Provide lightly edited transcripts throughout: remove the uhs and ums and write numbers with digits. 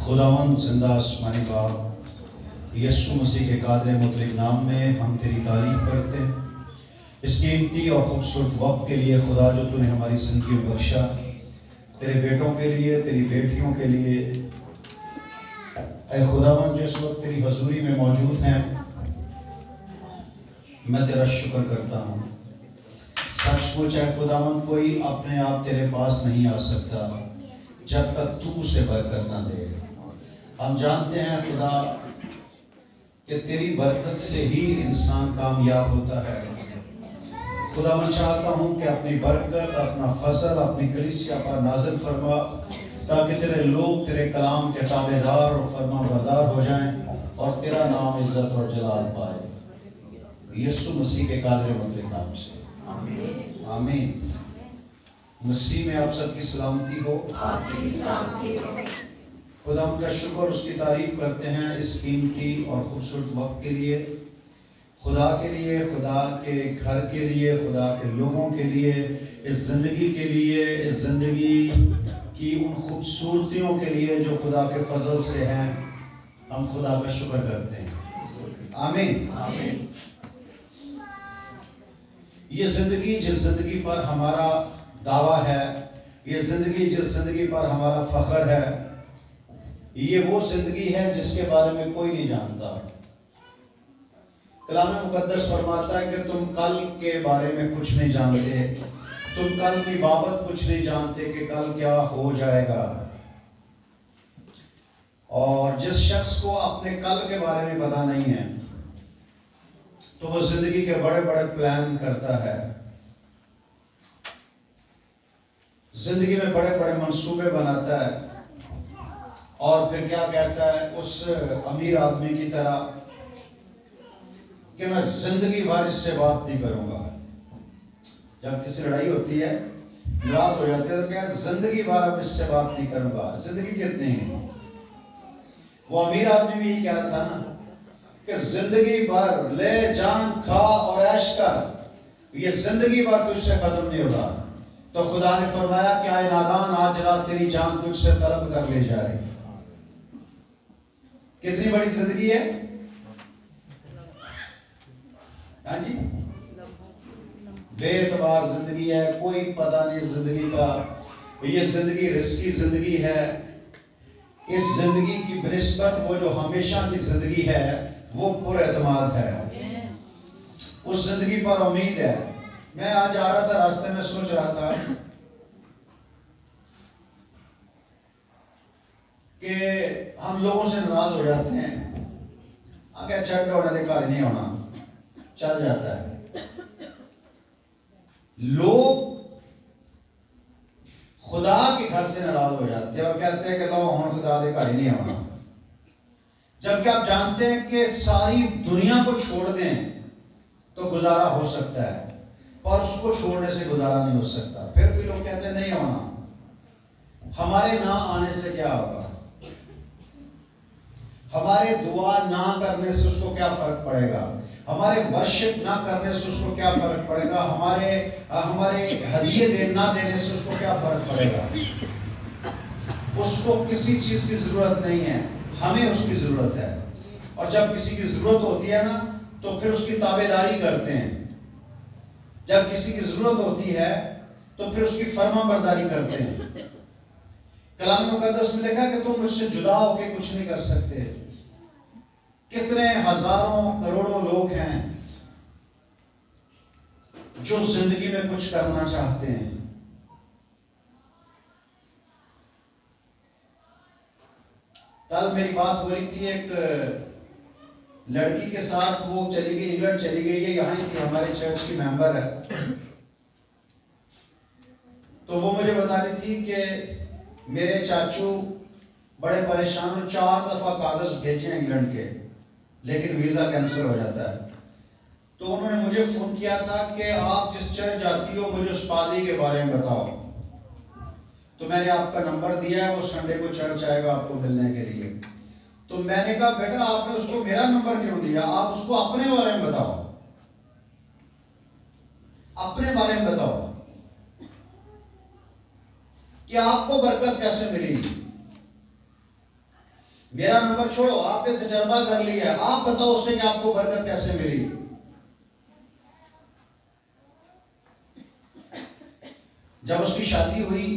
खुदावंद जिंदा आसमानी बाप यीशु मसीह के कादर मुतलक नाम में हम तेरी तारीफ करते हैं इस कीमती और खूबसूरत वक्त के लिए खुदा जो तूने हमारी ज़िंदगी में बख्शा, तेरे बेटों के लिए, तेरी बेटियों के लिए। ऐ खुदावंद जिस वक्त तेरी हजूरी में मौजूद हैं, मैं तेरा शुक्र करता हूँ। सचमुच है खुदावंद, कोई अपने आप तेरे पास नहीं आ सकता जब तक तू उसे बरकत ना दे। हम जानते हैं खुदा कि तेरी बरकत से ही इंसान कामयाब होता है। खुदा मैं चाहता हूँ कि अपनी बरकत, अपना फजल अपनी कलीसिया पर नाज़िल फरमा, ताकि तेरे लोग तेरे कलाम के ताबेदार और फरमाबरदार हो जाएं और तेरा नाम इज्जत और जलाल पाए। यीशु मसीह के कादर मुतलक नाम से आमीन। मसीह में आप सबकी सलामती हो। खुदा उनका शुक्र, उसकी तारीफ करते हैं इस कीमती और खूबसूरत वक्त के लिए, खुदा के लिए, खुदा के घर के लिए, खुदा के लोगों के लिए, इस ज़िंदगी के लिए, इस ज़िंदगी की उन खूबसूरतियों के लिए जो खुदा के फजल से हैं। हम खुदा का शुक्र करते हैं। आमीन आमीन। ये ज़िंदगी जिस ज़िंदगी पर हमारा दावा है, ये ज़िंदगी जिस ज़िंदगी पर हमारा फ़ख्र है, ये वो ज़िंदगी है जिसके बारे में कोई नहीं जानता। कलाम मुकद्दस फरमाता है कि तुम कल के बारे में कुछ नहीं जानते, तुम कल की बाबत कुछ नहीं जानते कि कल क्या हो जाएगा। और जिस शख्स को अपने कल के बारे में पता नहीं है, तो वो जिंदगी के बड़े बड़े प्लान करता है, जिंदगी में बड़े बड़े मंसूबे बनाता है और फिर क्या कहता है उस अमीर आदमी की तरह कि मैं जिंदगी भर इससे बात नहीं करूंगा। जब किसी लड़ाई होती है, नाराज हो जाते हैं, तो क्या जिंदगी भर अब इससे बात नहीं करूंगा। जिंदगी कितनी है? वो अमीर आदमी भी यही कह रहा था ना कि जिंदगी भर ले जान खा और ऐश कर, ये जिंदगी भर तुझसे खत्म नहीं होगा। तो खुदा ने फरमाया कि आए नादान, आज रात तेरी जान तुझसे तलब कर ले जाए। कितनी बड़ी जिंदगी है, हाँ जी, बेतबार जिंदगी है, कोई पता नहीं जिंदगी का। ये जिंदगी रिस्की जिंदगी है। इस जिंदगी की बनिस्बत वो जो हमेशा की जिंदगी है वो पुरएतमाद है, उस जिंदगी पर उम्मीद है। मैं आज आ रहा था, रास्ते में सोच रहा था कि हम लोगों से नाराज हो जाते हैं, आगे छठ होने घर नहीं होना, चल जाता है। लोग खुदा के घर से नाराज हो जाते हैं और कहते हैं कि लो हम खुदा के घर ही नहीं होना। जबकि आप जानते हैं कि सारी दुनिया को छोड़ दें तो गुजारा हो सकता है, पर उसको छोड़ने से गुजारा नहीं हो सकता। फिर भी लोग कहते हैं नहीं होना। हमारे ना आने से क्या होगा? हमारे दुआ ना करने से उसको क्या फर्क पड़ेगा? हमारे वर्शिप ना करने से उसको क्या फर्क पड़ेगा? हमारे हदिये ना देने से उसको क्या फर्क पड़ेगा? उसको किसी चीज की जरूरत नहीं है, हमें उसकी जरूरत है। और जब किसी की जरूरत होती है ना, तो फिर उसकी ताबेदारी करते हैं। जब किसी की जरूरत होती है तो फिर उसकी फरमाबरदारी करते हैं। कलाम मुकद्दस में लिखा कि तुम मुझसे जुदा होकर कुछ नहीं कर सकते। कितने हजारों करोड़ों लोग हैं जो जिंदगी में कुछ करना चाहते हैं। कल मेरी बात हो रही थी एक लड़की के साथ, वो चली गई, इंग्लैंड चली गई है, यहाँ थी, हमारे चर्च की मेंबर है। तो वो मुझे बता रही थी कि मेरे चाचू बड़े परेशान, 4 दफा कागज भेजे इंग्लैंड के, लेकिन वीजा कैंसिल हो जाता है। तो उन्होंने मुझे फोन किया था कि आप जिस चर्च जाती हो मुझे उस पादरी के बारे में बताओ। तो मैंने आपका नंबर दिया है, वो संडे को चर्च आएगा आपको मिलने के लिए। तो मैंने कहा बेटा आपने उसको मेरा नंबर क्यों दिया? आप उसको अपने बारे में बताओ, अपने बारे में बताओ कि आपको बरकत कैसे मिली। मेरा नंबर छोड़ो, आपने तजर्बा कर लिया, आप बताओ उससे कि आपको बरकत कैसे मिली। जब उसकी शादी हुई,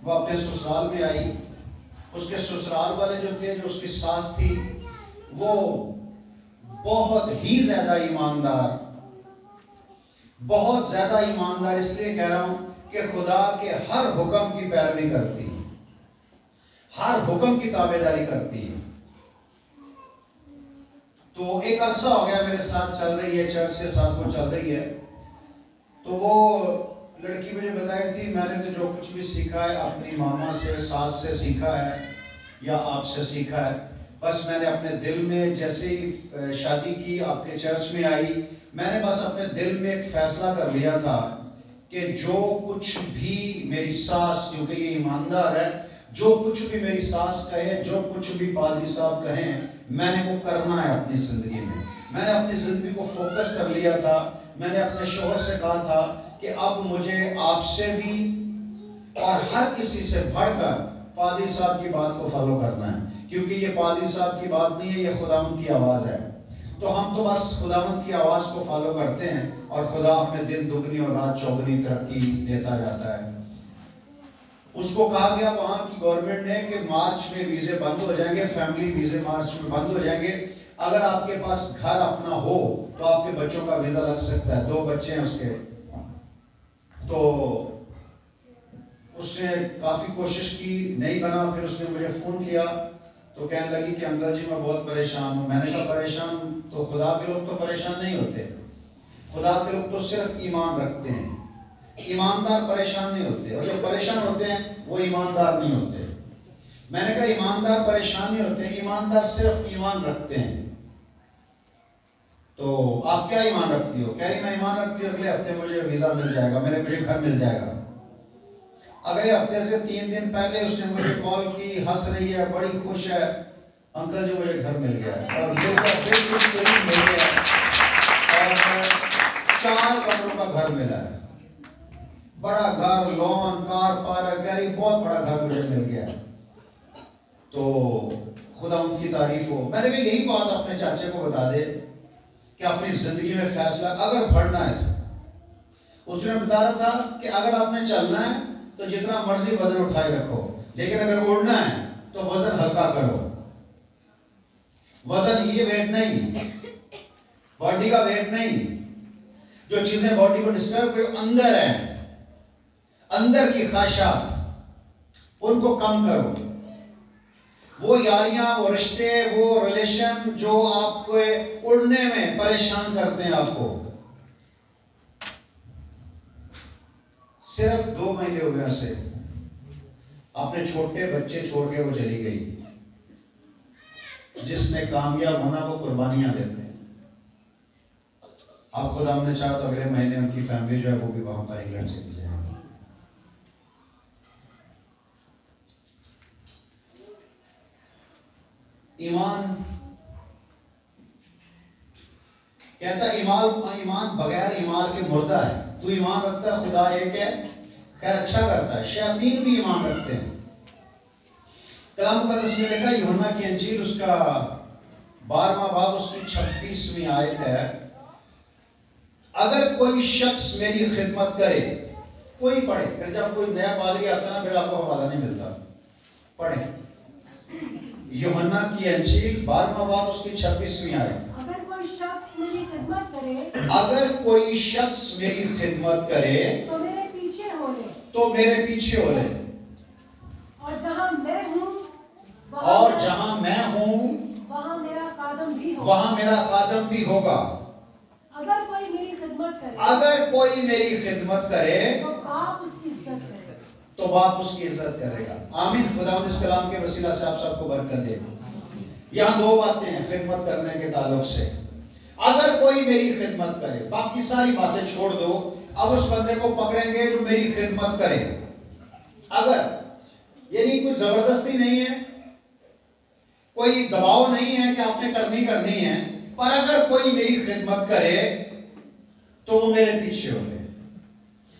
वो अपने ससुराल में आई, उसके ससुराल वाले जो थे, जो उसकी सास थी, वो बहुत ही ज्यादा ईमानदार, बहुत ज्यादा ईमानदार इसलिए कह रहा हूं कि खुदा के हर हुक्म की पैरवी करती है, हर हुक्म की ताबेदारी करती है। तो एक अरसा हो गया मेरे साथ चल रही है, चर्च के साथ वो चल रही है। तो वो लड़की मुझे बताई थी, मैंने तो जो कुछ भी सीखा है अपनी मामा से, सास से सीखा है या आपसे सीखा है। बस मैंने अपने दिल में, जैसे ही शादी की, आपके चर्च में आई, मैंने बस अपने दिल में एक फैसला कर लिया था कि जो कुछ भी मेरी सास, क्योंकि ये ईमानदार है, जो कुछ भी मेरी सास कहे, जो कुछ भी पादरी साहब कहें, मैंने वो करना है अपनी जिंदगी में। मैंने अपनी जिंदगी को फोकस कर लिया था। मैंने अपने शोहर से कहा था कि अब मुझे आपसे भी और हर किसी से बढ़कर पादरी साहब की बात को फॉलो करना है, क्योंकि ये पादरी साहब की बात नहीं है, ये खुदावंद की आवाज़ है। तो हम तो बस खुदावंद की आवाज़ को फॉलो करते हैं और खुदा हमें दिन दुगनी और रात चौगुनी तरक्की देता जाता है। उसको कहा गया वहाँ की गवर्नमेंट ने कि मार्च में वीज़े बंद हो जाएंगे, फैमिली वीज़े मार्च में बंद हो जाएंगे। अगर आपके पास घर अपना हो तो आपके बच्चों का वीज़ा लग सकता है। 2 बच्चे हैं उसके। तो उसने काफ़ी कोशिश की, नहीं बना। फिर उसने मुझे फ़ोन किया तो कहने लगी कि अंकल जी मैं बहुत परेशान हूँ। मैंने कहा परेशान तो खुदा के लोग तो परेशान नहीं होते, खुदा के लोग तो सिर्फ ईमान रखते हैं। ईमानदार परेशान नहीं होते, और जो परेशान होते हैं वो ईमानदार नहीं होते। मैंने कहा ईमानदार परेशान नहीं होते, ईमानदार सिर्फ ईमान रखते हैं। तो आप क्या ईमान रखती हो? कह रही मैं ईमान रखती हूँ अगले हफ्ते मुझे वीज़ा मिल जाएगा, मुझे घर मिल जाएगा। अगले हफ्ते से 3 दिन पहले उसने मुझे कॉल की, हंस रही है, बड़ी खुश है, अंकल जी मुझे घर मिल गया और मिल गया और 4 कमरों का घर मिला है, बड़ा घर, लॉन, कार पार्क, गैरी, बहुत बड़ा घर मुझे मिल गया। तो खुदा उनकी तारीफ हो। मैंने कहा यही बात अपने चाचे को बता दे कि अपनी जिंदगी में फैसला अगर बढ़ना है तो। उसने बता रहा था कि अगर आपने चलना है तो जितना मर्जी वजन उठाए रखो, लेकिन अगर उड़ना है तो वजन हल्का करो। वजन ये वेट नहीं, बॉडी का वेट नहीं। जो चीजें बॉडी को डिस्टर्ब हुई अंदर है, अंदर की ख्वाहिशात, उनको कम करो। वो यारियां, वो रिश्ते, वो रिलेशन जो आपको उड़ने में परेशान करते हैं, आपको सिर्फ 2 महीने हुए ऐसे अपने छोटे बच्चे छोड़ के वो चली गई। जिसने कामयाब होना वो कुर्बानियां देते हैं। अब खुदा हमने चाहा तो अगले महीने उनकी फैमिली जो है वो भी वहां पर इंग्लैंड चली जाएगी। ईमान कहता ईमान बगैर ईमान के मुर्दा है। तू ईमान रखता है, खुदा एक है, खैर अच्छा करता है। शैतान भी ईमान रखते हैं। कलाम मुक़द्दस में लिखा, यूहन्ना की अंजील उसका 12वां बाब उसकी 26वीं आयत है, अगर कोई शख्स मेरी खिदमत करे, कोई पढ़े। फिर जब कोई नया पादरी आता है ना, फिर आपको हवाला नहीं मिलता, पढ़े यूहन्ना की अंजील 12वां बाब उसकी 26वीं आयत। अगर कोई शख्स मेरी खिदमत करे, अगर कोई शख्स मेरी खिदमत करे तो मेरे पीछे हो ले, तो मेरे पीछे हो ले। और जहां मैं हूं वहां मेरा कादम भी होगा। वहां मेरा कादम भी होगा। अगर कोई मेरी खिदमत करे, अगर कोई मेरी खिदमत करे तो बाप उसकी इज्जत करेगा, तो बाप उसकी इज्जत करेगा। आमीन। खुदावंद इस कलाम के वसीला से आप सबको बरकत दे। यहाँ 2 बातें हैं खिदमत करने के ताल्लुक से। अगर कोई मेरी खिदमत करे, बाकी सारी बातें छोड़ दो, अब उस बंदे को पकड़ेंगे जो मेरी खिदमत करे। अगर, यानी कोई जबरदस्ती नहीं है, कोई दबाव नहीं है कि आपने करनी है, पर अगर कोई मेरी खिदमत करे तो वो मेरे पीछे हो गए।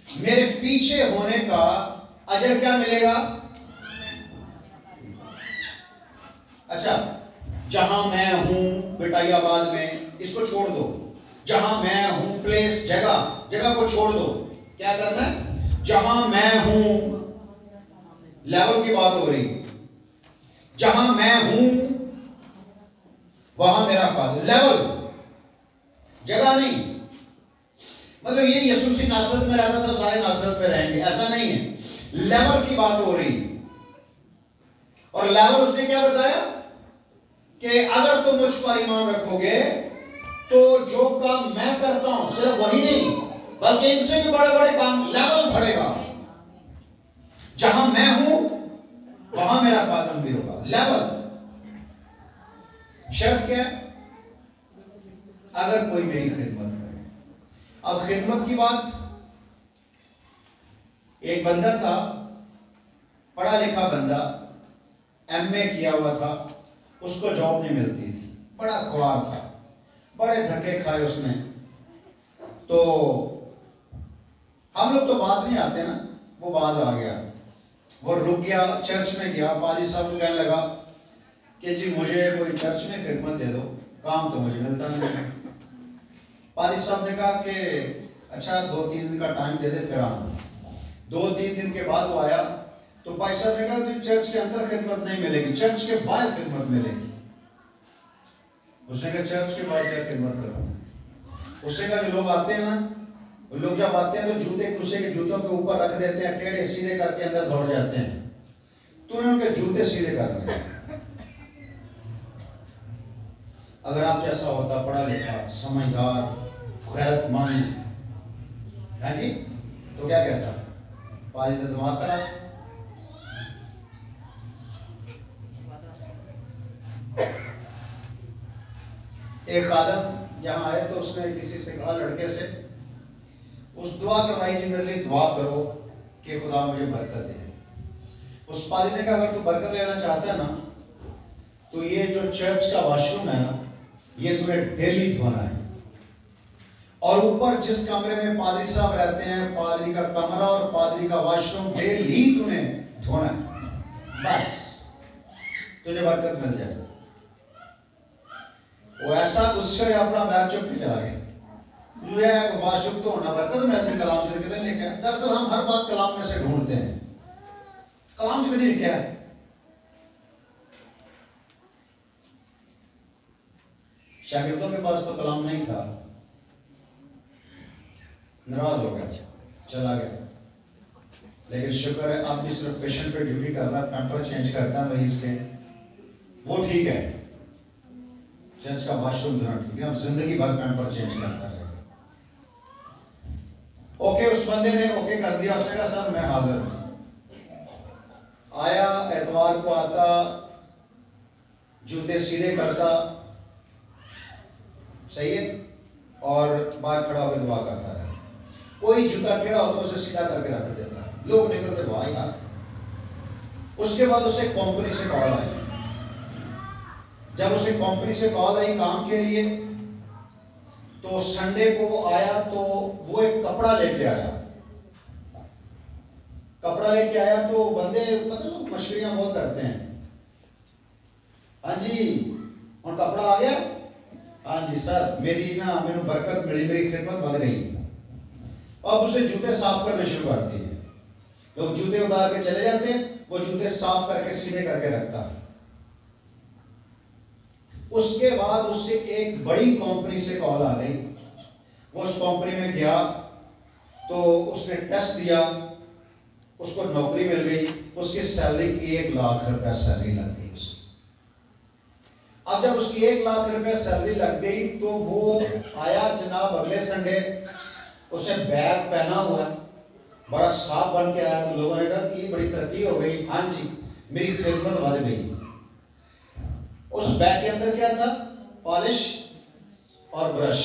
मेरे पीछे होने का अजर क्या मिलेगा? अच्छा, जहां मैं हूं बिटाइयाबाद में, इसको छोड़ दो। जहां मैं हूं प्लेस, जगह, जगह को छोड़ दो। क्या करना है? जहां मैं हूं, लेवल की बात हो रही। जहां मैं हूं वहां मेरा फादर, लेवल, जगह नहीं। मतलब ये यीशु मसीह नासरत में रहता था, सारे नासरत में रहेंगे, ऐसा नहीं है। लेवल की बात हो रही। और लेवल उसने क्या बताया कि अगर तुम मुझ पर ईमान रखोगे तो जो काम मैं करता हूं सिर्फ वही नहीं बल्कि इनसे भी बड़े बड़े काम, लेवल बढ़ेगा। जहां मैं हूं वहां मेरा कदम भी होगा, लेवल। शर्त क्या है? अगर कोई मेरी खिदमत करे। अब खिदमत की बात, एक बंदा था, पढ़ा लिखा बंदा, एमए किया हुआ था, उसको जॉब नहीं मिलती थी, बड़ा खुआर था, बड़े धक्के खाए उसने। तो हम लोग तो बाज नहीं आते ना, वो बाज आ गया, वो रुक गया, चर्च में गया, पाजी साहब को कहने लगा कि जी मुझे कोई चर्च में खिदमत दे दो, काम तो मुझे मिलता नहीं। पाजी साहब ने कहा कि अच्छा 2-3 दिन का टाइम दे दे, फिर आना। 2-3 दिन के बाद वो आया तो भाई साहब ने कहा तुझे चर्च के अंदर खिदमत नहीं मिलेगी, चर्च के बाहर खिदमत मिलेगी। उसने कहा चर्च के बाहर क्या खिदमत करूं? उसने कहा जो लोग आते हैं ना, वो लोग जब आते हैं तो जूते एक दूसरे के जूतों के ऊपर रख देते हैं, टेढ़े सीधे करके अंदर दौड़ जाते हैं, तूने उनके जूते सीधे करने हैं। अगर आप जैसा होता, पढ़ा लिखा, समझदार, गैरतमंद, है जी, तो क्या कहता? पाजी ने दिमाग खराब। एक आदम यहाँ आए तो उसने किसी से कहा, लड़के से, उस दुआ करवाई जी मेरे लिए दुआ करो कि खुदा मुझे बरकत दे। उस पाजी ने कहा अगर तू बरकत लेना चाहता है ना तो ये जो चर्च का वॉशरूम है ना, ये तूने डेली धोना है। और ऊपर जिस कमरे में पादरी साहब रहते हैं, पादरी का कमरा और पादरी का वॉशरूम डेली तूने धोना है, बस तुझे बरकत मिल जाएगी। वो ऐसा उससे अपना बैग चुप के चला गया। जो है वॉशरूम तो होना, बरकत मिलती कलाम से कितने लिखा है। दरअसल हम हर बात कलाम में से ढूंढते हैं, कलाम कितने लिखा है। शागिर्दों के पास तो कलाम नहीं था, नाराज हो गया, चला गया। लेकिन शुक्र है आप भी सिर्फ पेशेंट पे ड्यूटी कर रहा है, पैम्पर चेंज करता है मरीज के, वो ठीक है। चर्च का वॉशरूम धोना ठीक है, अब जिंदगी भर पैम्पर चेंज करता रहेगा। ओके, उस बंदे ने ओके कर दिया। उसने कहा सर मैं हाजिर हूं। आया, एतवार को आता, जूते सीधे करता, सही है, और बाहर खड़ा होकर दुआ करता रहा। कोई जूता टेढ़ा होता उसे सीधा करके रख देता, लोग निकलते भाई यार। उसके बाद उसे कंपनी से कॉल आई। जब उसे कंपनी से कॉल आई काम के लिए, तो संडे को आया तो वो एक कपड़ा लेके आया। कपड़ा लेके आया तो बंदे मतलब मछलियां बहुत करते हैं, हाँ जी और कपड़ा आ गया, हाँ जी सर मेरी ना मैंने बरकत मिली, मेरी खिदमत बढ़ गई। अब उसे जूते साफ करने शुरू कर दिए। लोग जूते उतार के चले जाते हैं, वो जूते साफ करके सीधे करके रखता। उसके बाद उससे एक बड़ी कंपनी से कॉल आ गई। वो उस कंपनी में गया तो उसने टेस्ट दिया, उसको नौकरी मिल गई। उसकी सैलरी 1 लाख रुपया सैलरी लग गई उसकी। अब जब उसकी 1 लाख रुपया सैलरी लग गई तो वो आया जनाब अगले संडे, उसे बैग पहना हुआ, बड़ा साफ बन के आया। तो लोगों ने कहा कि बड़ी तरक्की हो गई। हाँ जी मेरी खिदमत बढ़ गई। उस बैग के अंदर क्या था? पॉलिश और ब्रश।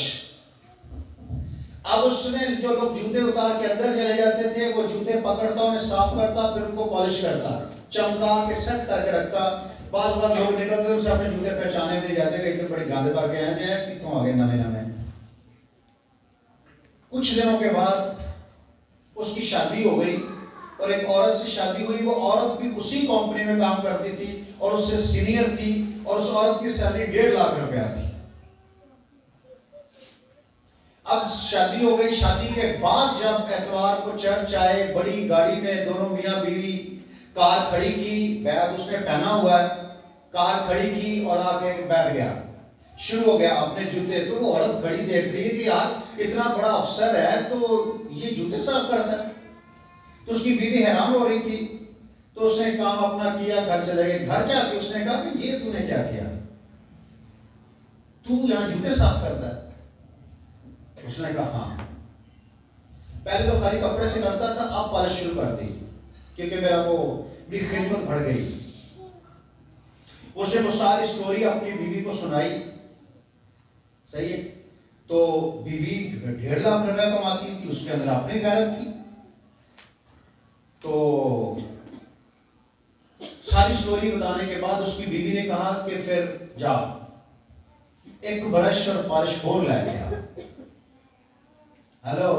अब उसने जो लोग जूते उतार के अंदर चले जाते थे, वो जूते पकड़ता, उन्हें साफ करता, फिर उनको पॉलिश करता, चमका के सेट करके रखता। बार बार लोग निकलते उसे अपने जूते पहचाने भी नहीं जाते, कहीं तो बड़े गंद करके आए थे, कितों आ गए नवे नवे। कुछ दिनों के बाद उसकी शादी हो गई और एक औरत से शादी हुई। वो औरत भी उसी कंपनी में काम करती थी और उससे सीनियर थी और उस औरत की सैलरी 1.5 लाख रुपया थी। अब शादी हो गई। शादी के बाद जब एतवार को चर्च आए, बड़ी गाड़ी में दोनों मियां बीवी कार खड़ी की, बैग उसने पहना हुआ है, कार खड़ी की और आके बैठ गया। शुरू हो गया अपने जूते। तो वो औरत खड़ी देख रही है कि यार इतना बड़ा अफसर है तो ये जूते साफ करता है। तो उसकी बीवी हैरान हो रही थी। तो उसने काम अपना किया, घर चले गए। घर जाके उसने कहा कि ये तूने क्या किया, तू यहां जूते साफ करता है? उसने कहा हाँ, पहले तो खाली कपड़े से करता था, अब पॉलिश शुरू कर दी क्योंकि मेरा वो मेरी खिदमत बढ़ गई। उसने वो सारी स्टोरी अपनी बीवी को सुनाई। सही है। तो बीवी 1.5 लाख रुपया कमाती थी, उसके अंदर अपनी गैरत थी। तो सारी स्टोरी बताने के बाद उसकी बीवी ने कहा कि फिर जा एक ब्रश और पॉलिश बोर्ड ला गया। हेलो,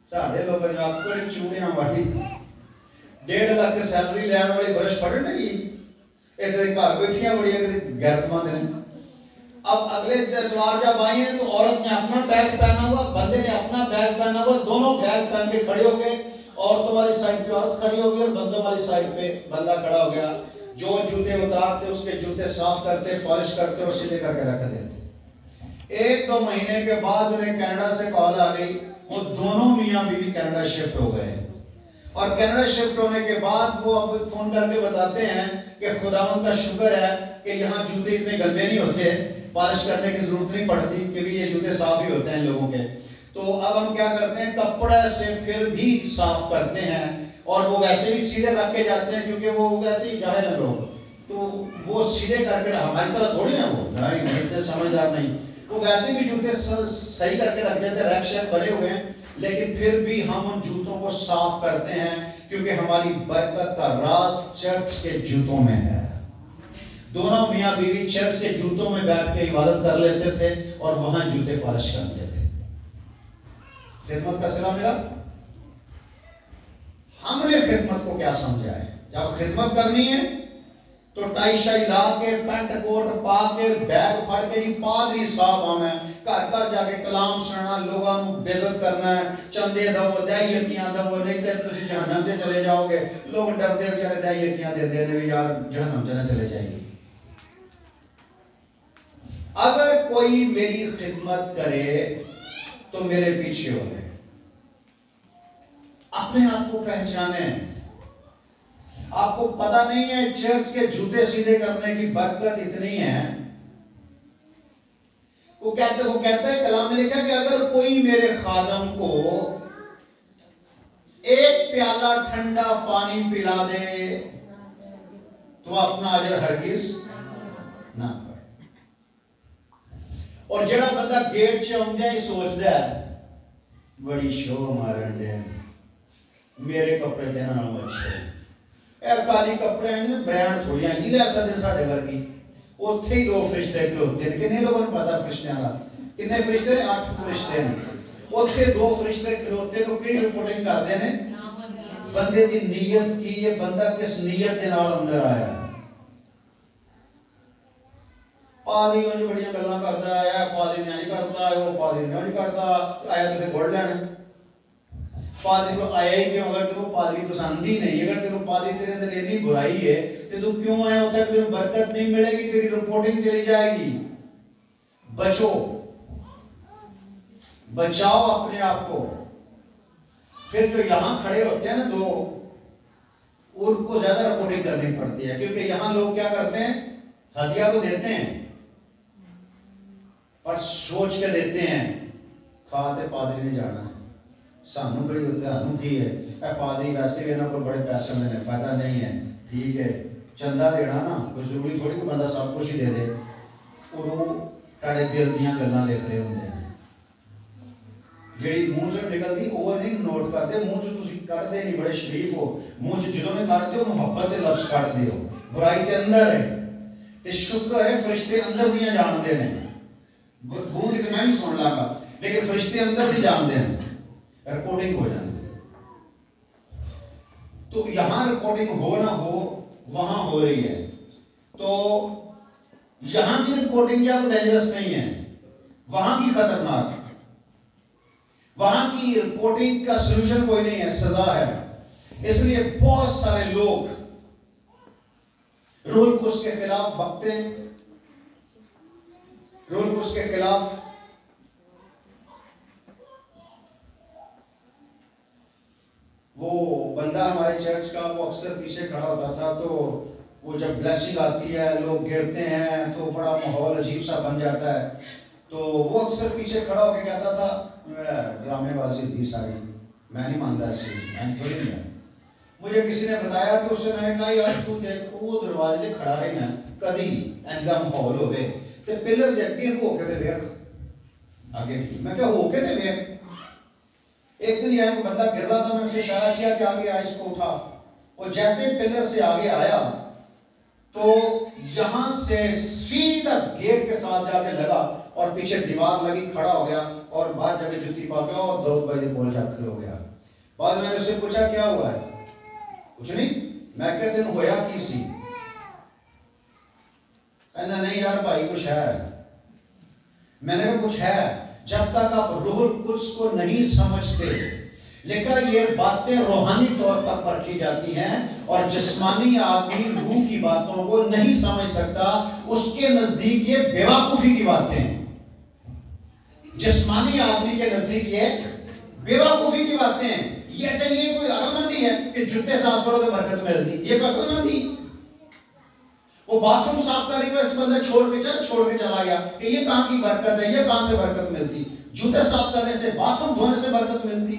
साढ़े लोग आपको चूड़ियां वाली 1.5 लाख की सैलरी लैन वाली ब्रश पढ़ नहीं, एक दिन घर बैठिया बड़ी गैरतमंद ने। अब अगले एतवार जब आई है तो औरत ने अपना बैग पहना हुआ, बंदे ने अपना बैग पहना हुआ, दोनों बैग पहन के खड़े हो गए। औरतों वाली साइड पे औरत खड़ी हो गई और बंदों वाली साइड पे बंदा खड़ा हो गया। जो जूते उतारते उसके जूते साफ करते, पॉलिश करते और सीधे करके रख देते। 1-2 महीने के बाद उन्हें कनाडा से कॉल आ गई। वो दोनों मियां बीवी कनाडा शिफ्ट हो गए और कनाडा शिफ्ट होने के बाद वो अब फोन करके बताते हैं कि खुदावंद का शुक्र है कि यहाँ जूते इतने गंदे नहीं होते, पॉलिश करने की जरूरत नहीं पड़ती क्योंकि ये जूते साफ ही होते हैं लोगों के। तो अब हम क्या करते हैं, कपड़े से फिर भी साफ करते हैं और वो वैसे भी सीधे रख के जाते हैं क्योंकि वो वैसे ही जाहिल है लोग, तो वो सीधे करके, हमारी तरह थोड़ी है वो, नहीं इतने समझदार नहीं, वो वैसे भी जूते सही करके रख जाते हैं, रैक शैक भरे हुए हैं, लेकिन फिर भी हम उन जूतों को साफ करते हैं क्योंकि हमारी बरकत का राज चर्च के जूतों में है। दोनों मियां बीवी चर्च के जूतों में बैठ के इबादत कर लेते थे और वहां जूते पॉलिश कर लेते थे। खिदमत का सिला मिला। हमने खिदमत को क्या समझा है? जब खिदमत करनी है तो टाई शाई ला के, पैंट कोट पा के, बैग फड़ के जी पादरी साहब आवे, घर घर जाके कलाम सुनना, लोगों को बेइज्जत करना है, चंदे दवो, दहियतियां दवो, नहीं तो तुम जहन्नम से चले जाओगे। लोग डरते बेचारे दहियतियां देते हैं भी यार जहन्नम से न चले जाएंगे। अगर कोई मेरी खिदमत करे तो मेरे पीछे हो गए। अपने आप को पहचाने। आपको पता नहीं है चर्च के जूते सीधे करने की बरकत इतनी है। वो कहता है कलाम में लिखा कि अगर कोई मेरे खादम को एक प्याला ठंडा पानी पिला दे तो अपना अजर हरगिज ना खाए। और जेड़ा बंदा गेट च आउंदे ही सोचदा है बड़ी शो मारन दे, मेरे कपड़े देना नाल अच्छे यार, काली कपड़े हैं ब्रांड थोड़ी नहीं ले सकते साढ़े वर्गी। उत्थे ही 2 फरिश्ते खलोते हैं। किन्ने लोगों को पता फरिश्तियां का? किन्ने फरिश्ते? 8 फरिश्ते हैं। उत्थे 2 फरिश्ते खलोते तो किहड़ी रिपोर्टिंग करते हैं? बंदे दी नीयत की, ये बंदा किस नीयत दे नाल अंदर आया है। पादरी उंज बड़ियां गल्लां करदा आया, पादरी ने नहीं करता, वो पादरी ने नहीं करता, आया किते गुड़ लैण। पादरी को आया ही क्यों? अगर तेरे को पादरी पसंद ही नहीं, अगर तेरे को पादरी तेरे अंदर इतनी बुराई है तो तू क्यों आया? होता है तेरे को बरकत नहीं मिलेगी, तेरी रिपोर्टिंग चली जाएगी। बचो, बचाओ अपने आप को। फिर जो यहां खड़े होते हैं ना 2, उनको ज्यादा रिपोर्टिंग करनी पड़ती है क्योंकि यहां लोग क्या करते हैं, हदिया तो देते हैं पर सोच के देते हैं, खाते पादरी ने जाना है, सानू बड़ी सानू की है, पादरी वैसे भी इन्होंने को बड़े पैसे देने, फायदा नहीं है, ठीक है चंदा देना ना, कोई जरूरी थोड़ी कोई बंदा सब कुछ ही दे दे। वो ताड़े दिल दियां गल्लां लिख रहे होंगे हैं, ਜਿਹੜੀ ਮੂੰਹ ਚੋਂ ਨਿਕਲਦੀ ਉਹ नहीं नोट करते। मुंह चों ਤੁਸੀਂ ਕੱਢਦੇ नहीं, बड़े शरीफ हो, मुंह च ਜਦੋਂ ਵੀ ਕੱਢਦੇ ਹੋ ਮੁਹੱਬਤ ਦੇ ਲਫ਼ਜ਼ ਕੱਢਦੇ ਹੋ। बुराई ਤੇ अंदर है ਤੇ शुक्र है फरिश्ते अंदर ਦੀਆਂ ਜਾਣਦੇ ਨੇ। बूंद तो मैं भी सुन लागा लेकिन फरिश्ते अंदर दी जानते हैं। रिपोर्टिंग हो जाती है। तो यहां रिपोर्टिंग हो ना हो, वहां हो रही है। तो यहां की रिपोर्टिंग क्या डेंजरस नहीं है, वहां की खतरनाक है। वहां की रिपोर्टिंग का सलूशन कोई नहीं है, सजा है। इसलिए बहुत सारे लोग रूल कुछ के खिलाफ भगते, रूल कुछ के खिलाफ वो बंदा हमारे चर्च का, वो अक्सर पीछे खड़ा होता था। तो वो जब ब्लेसिंग आती है, लोग गिरते हैं, तो बड़ा माहौल अजीब सा बन जाता है। तो वो अक्सर पीछे खड़ा होकर कहता था, ड्रामेबाजी थी सारी, मैं नहीं मानता इस चीज, मैं थोड़ी नहीं। मुझे किसी ने बताया तो उससे मैंने कहा, यार तू देखो वो दरवाजे खड़ा रही ना, कभी ऐसा माहौल होवे ते पिलर देखती होके दे वेख आगे की। मैं क्या होके दे वेख। एक दिन यहाँ को बंदा गिर रहा था, मैंने उसे इशारा किया कि आगे आ, इसको उठा। वो जैसे पिलर से आगे आया तो यहां से सीधा गेट के साथ जाके लगा और पीछे दीवार लगी, खड़ा हो गया और बाहर जाके जुत्ती पा गया और दौड़ भाई बोल जाकर हो गया। बाद मैंने उससे पूछा क्या हुआ है, कुछ नहीं। मैं कहते दिन होया की सी, कहना नहीं यार भाई कुछ है। मैंने कहा कुछ है। जब तक आप रूहुल कुद्स को नहीं समझते, लेकिन ये बातें रूहानी तौर पर परखी जाती हैं, और जिस्मानी आदमी रूह की बातों को नहीं समझ सकता, उसके नजदीक ये बेवकूफी की बातें हैं। जिस्मानी आदमी के नजदीक ये बेवकूफी की बातें हैं। ये चाहिए कोई अकलमंदी है कि जूते साफ करो तो बरकत मिलती, ये कोई अकलमंदी। वो बाथरूम साफ करेगा, इस बंदा छोड़ के चला गया कि ये कहां की बरकत है, ये कहां से बरकत मिलती। जूते साफ करने से, बाथरूम धोने से बरकत मिलती।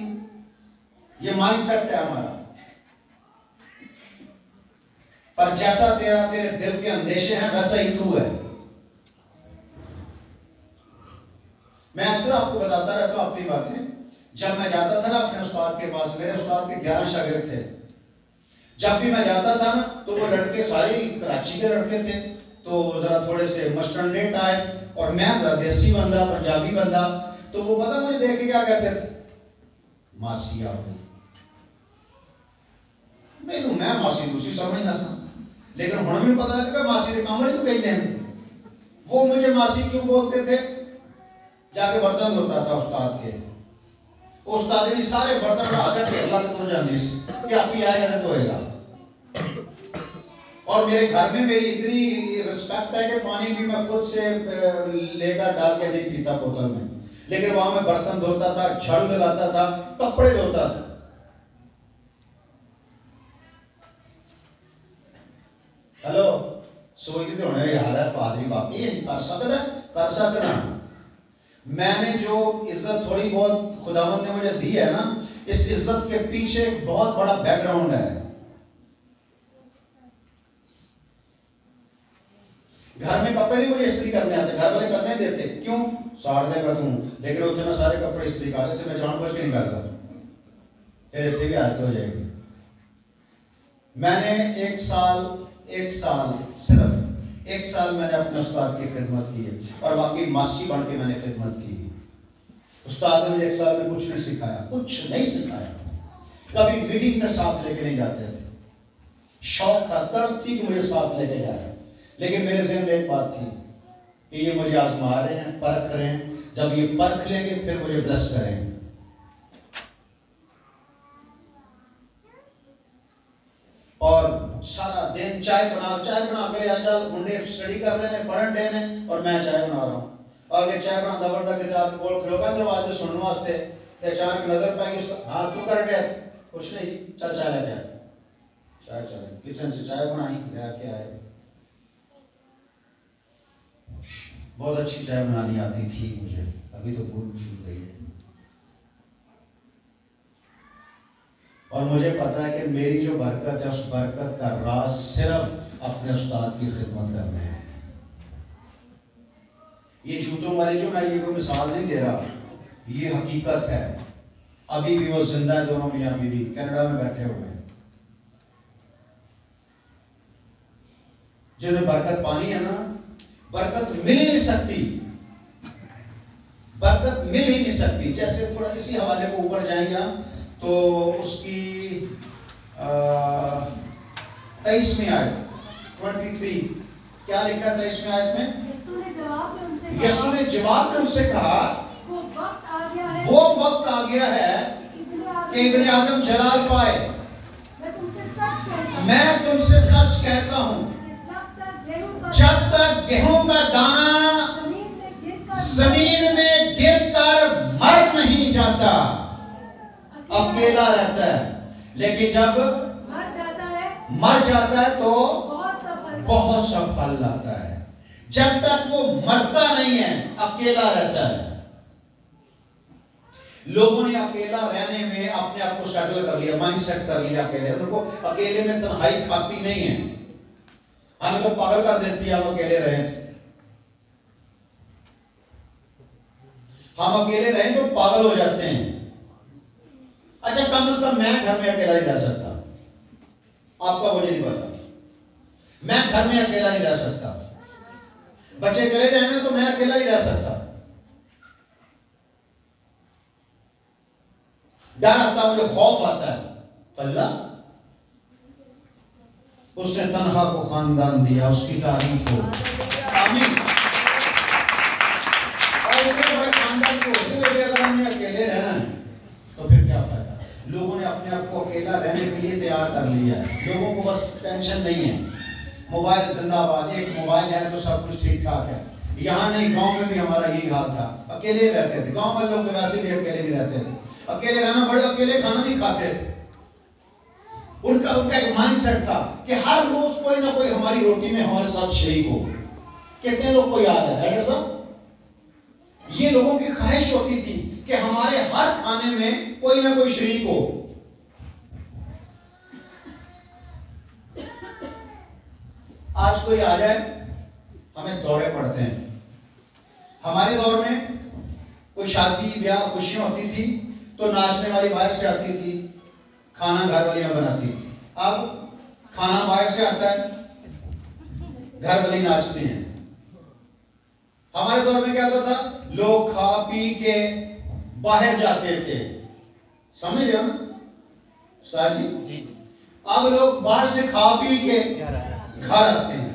ये माइंडसेट है हमारा। पर जैसा तेरे दिल के अंदेशे हैं वैसा ही तू है। मैं अक्सर आपको बताता रहता हूं अपनी बातें। जब मैं जाता था ना अपने उस्ताद के पास, मेरे उस्ताद के 11 शागिर्द थे। जब भी मैं जाता था ना तो वो लड़के सारे कराची के लड़के थे, तो जरा थोड़े से मस्टर्नेट आए, और मैं जरा देसी बंदा, पंजाबी बंदा। तो वो पता मुझे देख के क्या कहते थे, मासी आ गई। मैं मासी दूसरी समझना था, लेकिन हुण भी पता लगा मासी के कमरे को कहते हैं। वो मुझे मासी क्यों बोलते थे, जाके बर्तन धोता था उस्ताद के। उस्ताद ने सारे बर्तन आकर ढेर ला के तुर जाती कि आप ही आएगा तो होएगा। और मेरे घर में मेरी इतनी रिस्पेक्ट है कि पानी भी मैं खुद से लेकर डाल के नहीं पीता बोतल में, लेकिन वहां मैं बर्तन धोता था, झाड़ू लगाता था, कपड़े धोता था। हेलो सोचते होने यार है पादरी वाकई कर सकता। मैंने जो इज्जत थोड़ी बहुत खुदावंद ने मुझे दी है ना, इस इज्जत के पीछे एक बहुत बड़ा बैकग्राउंड है। घर में कपड़े नहीं मुझे इस्त्री करने आते, घर वाले करने देते, क्यों, साड़ देगा तू। लेकिन उसे मैं सारे कपड़े इस्त्री कर देते, मैं जानबूझ के नहीं करता, तेरे इतने भी आदत हो जाएगी। मैंने एक साल सिर्फ एक साल मैंने अपने उस्ताद की खिदमत की है, और बाकी मासी बन के मैंने खिदमत की। उस्ताद ने मुझे एक साल में कुछ नहीं सिखाया, कुछ नहीं सिखाया। कभी मीटिंग में साथ लेके नहीं जाते थे, शौक था, तड़प थी कि मुझे साथ लेके जाए। लेकिन मेरे ज़हन में एक बात थी कि ये मुझे आजमा रहे हैं, परख रहे हैं, जब ये परख लेंगे फिर मुझे ब्लेस करेंगे। और सारा दिन चाय बना के आजकल मुंडे स्टडी कर रहे हैं, पढ़न डे ने, और मैं चाय बना रहा हूँ। और ये चाय बना दबड़ता किताब कोल खलोगा दरवाजे सुनने वास्ते, ते अचानक नजर पाएगी उसका, हाँ तू कर दे कुछ नहीं, चल चाय लेके आ। चाय किचन से चाय बनाई, लेके आए। बहुत अच्छी चाय बनानी आती थी मुझे, अभी तो भूल छूट गई है। और मुझे पता है कि मेरी जो बरकत है, उस बरकत का राज सिर्फ अपने उस्ताद की खिदमत करना है। ये झूठों वाली जो मैं ये कोई मिसाल नहीं दे रहा, ये हकीकत है। अभी भी वो जिंदा है, दोनों मियां बीवी कनाडा में बैठे हुए हैं। जिन्हें बरकत पानी है ना, बरकत मिल ही नहीं सकती, बरकत मिल ही नहीं सकती। सकती। जैसे थोड़ा इसी हवाले को ऊपर जाएंगे हम तो उसकी 23वीं आयत 23 क्या लिखा है 23वीं आयत में? यीशु ने जवाब में उनसे कहा वो वक्त आ गया है कि इब्ने आदम जलाल पाए। मैं तुमसे सच कहता हूँ जब तक गेहूं का दाना जमीन में गिरकर मर नहीं जाता, अकेला रहता है, लेकिन जब मर जाता है तो बहुत सा फल लाता है। जब तक वो मरता नहीं है अकेला रहता है। लोगों ने अकेला रहने में अपने आप को सेटल कर लिया, माइंड सेट कर लिया अकेले। उनको अकेले में तन्हाई खाती नहीं है। हमें तो पागल कर देती है हम अकेले रहे। हम अकेले रहे तो पागल हो जाते हैं। अच्छा कम से कम मैं घर में अकेला नहीं रह सकता, आपका मुझे नहीं पता। मैं घर में अकेला नहीं रह सकता। बच्चे चले जाएंगे तो मैं अकेला नहीं रह सकता। डर आता है, मुझे खौफ आता है। अल्लाह उसने तन्हा को खानदान दिया, उसकी तारीफ हो। आमीन। और इतने बड़े खानदान को होते हुए भी अगर हमने अकेले रहना है तो फिर क्या फायदा? लोगों ने अपने आप को अकेला रहने के लिए तैयार कर लिया है। लोगों को बस टेंशन नहीं है। मोबाइल जिंदाबाद, एक मोबाइल है तो सब कुछ ठीक ठाक है। यहाँ नहीं, गांव में भी हमारा यही हाल था, अकेले रहते थे। गांव में लोग वैसे भी अकेले नहीं रहते थे। अकेले रहना, बड़े अकेले खाना नहीं खाते थे। उनका एक माइंडसेट था कि हर रोज कोई ना कोई हमारी रोटी में हमारे साथ शरीक हो। कितने लोग को याद है साहब? ये लोगों की ख्वाहिश होती थी कि हमारे हर खाने में कोई ना कोई शरीक हो। आज कोई आ जाए, हमें दौरे पड़ते हैं। हमारे दौर में कोई शादी ब्याह खुशियां होती थी तो नाचने वाली बाहर से आती थी, खाना घर वालियां बनाती थी। अब खाना बाहर से आता है, घर वाली नाचती हैं। हमारे दौर में क्या होता था? लोग खा पी के बाहर जाते थे, समझ रहे हो ना साहब जी? अब लोग बाहर से खा पी के घर आते हैं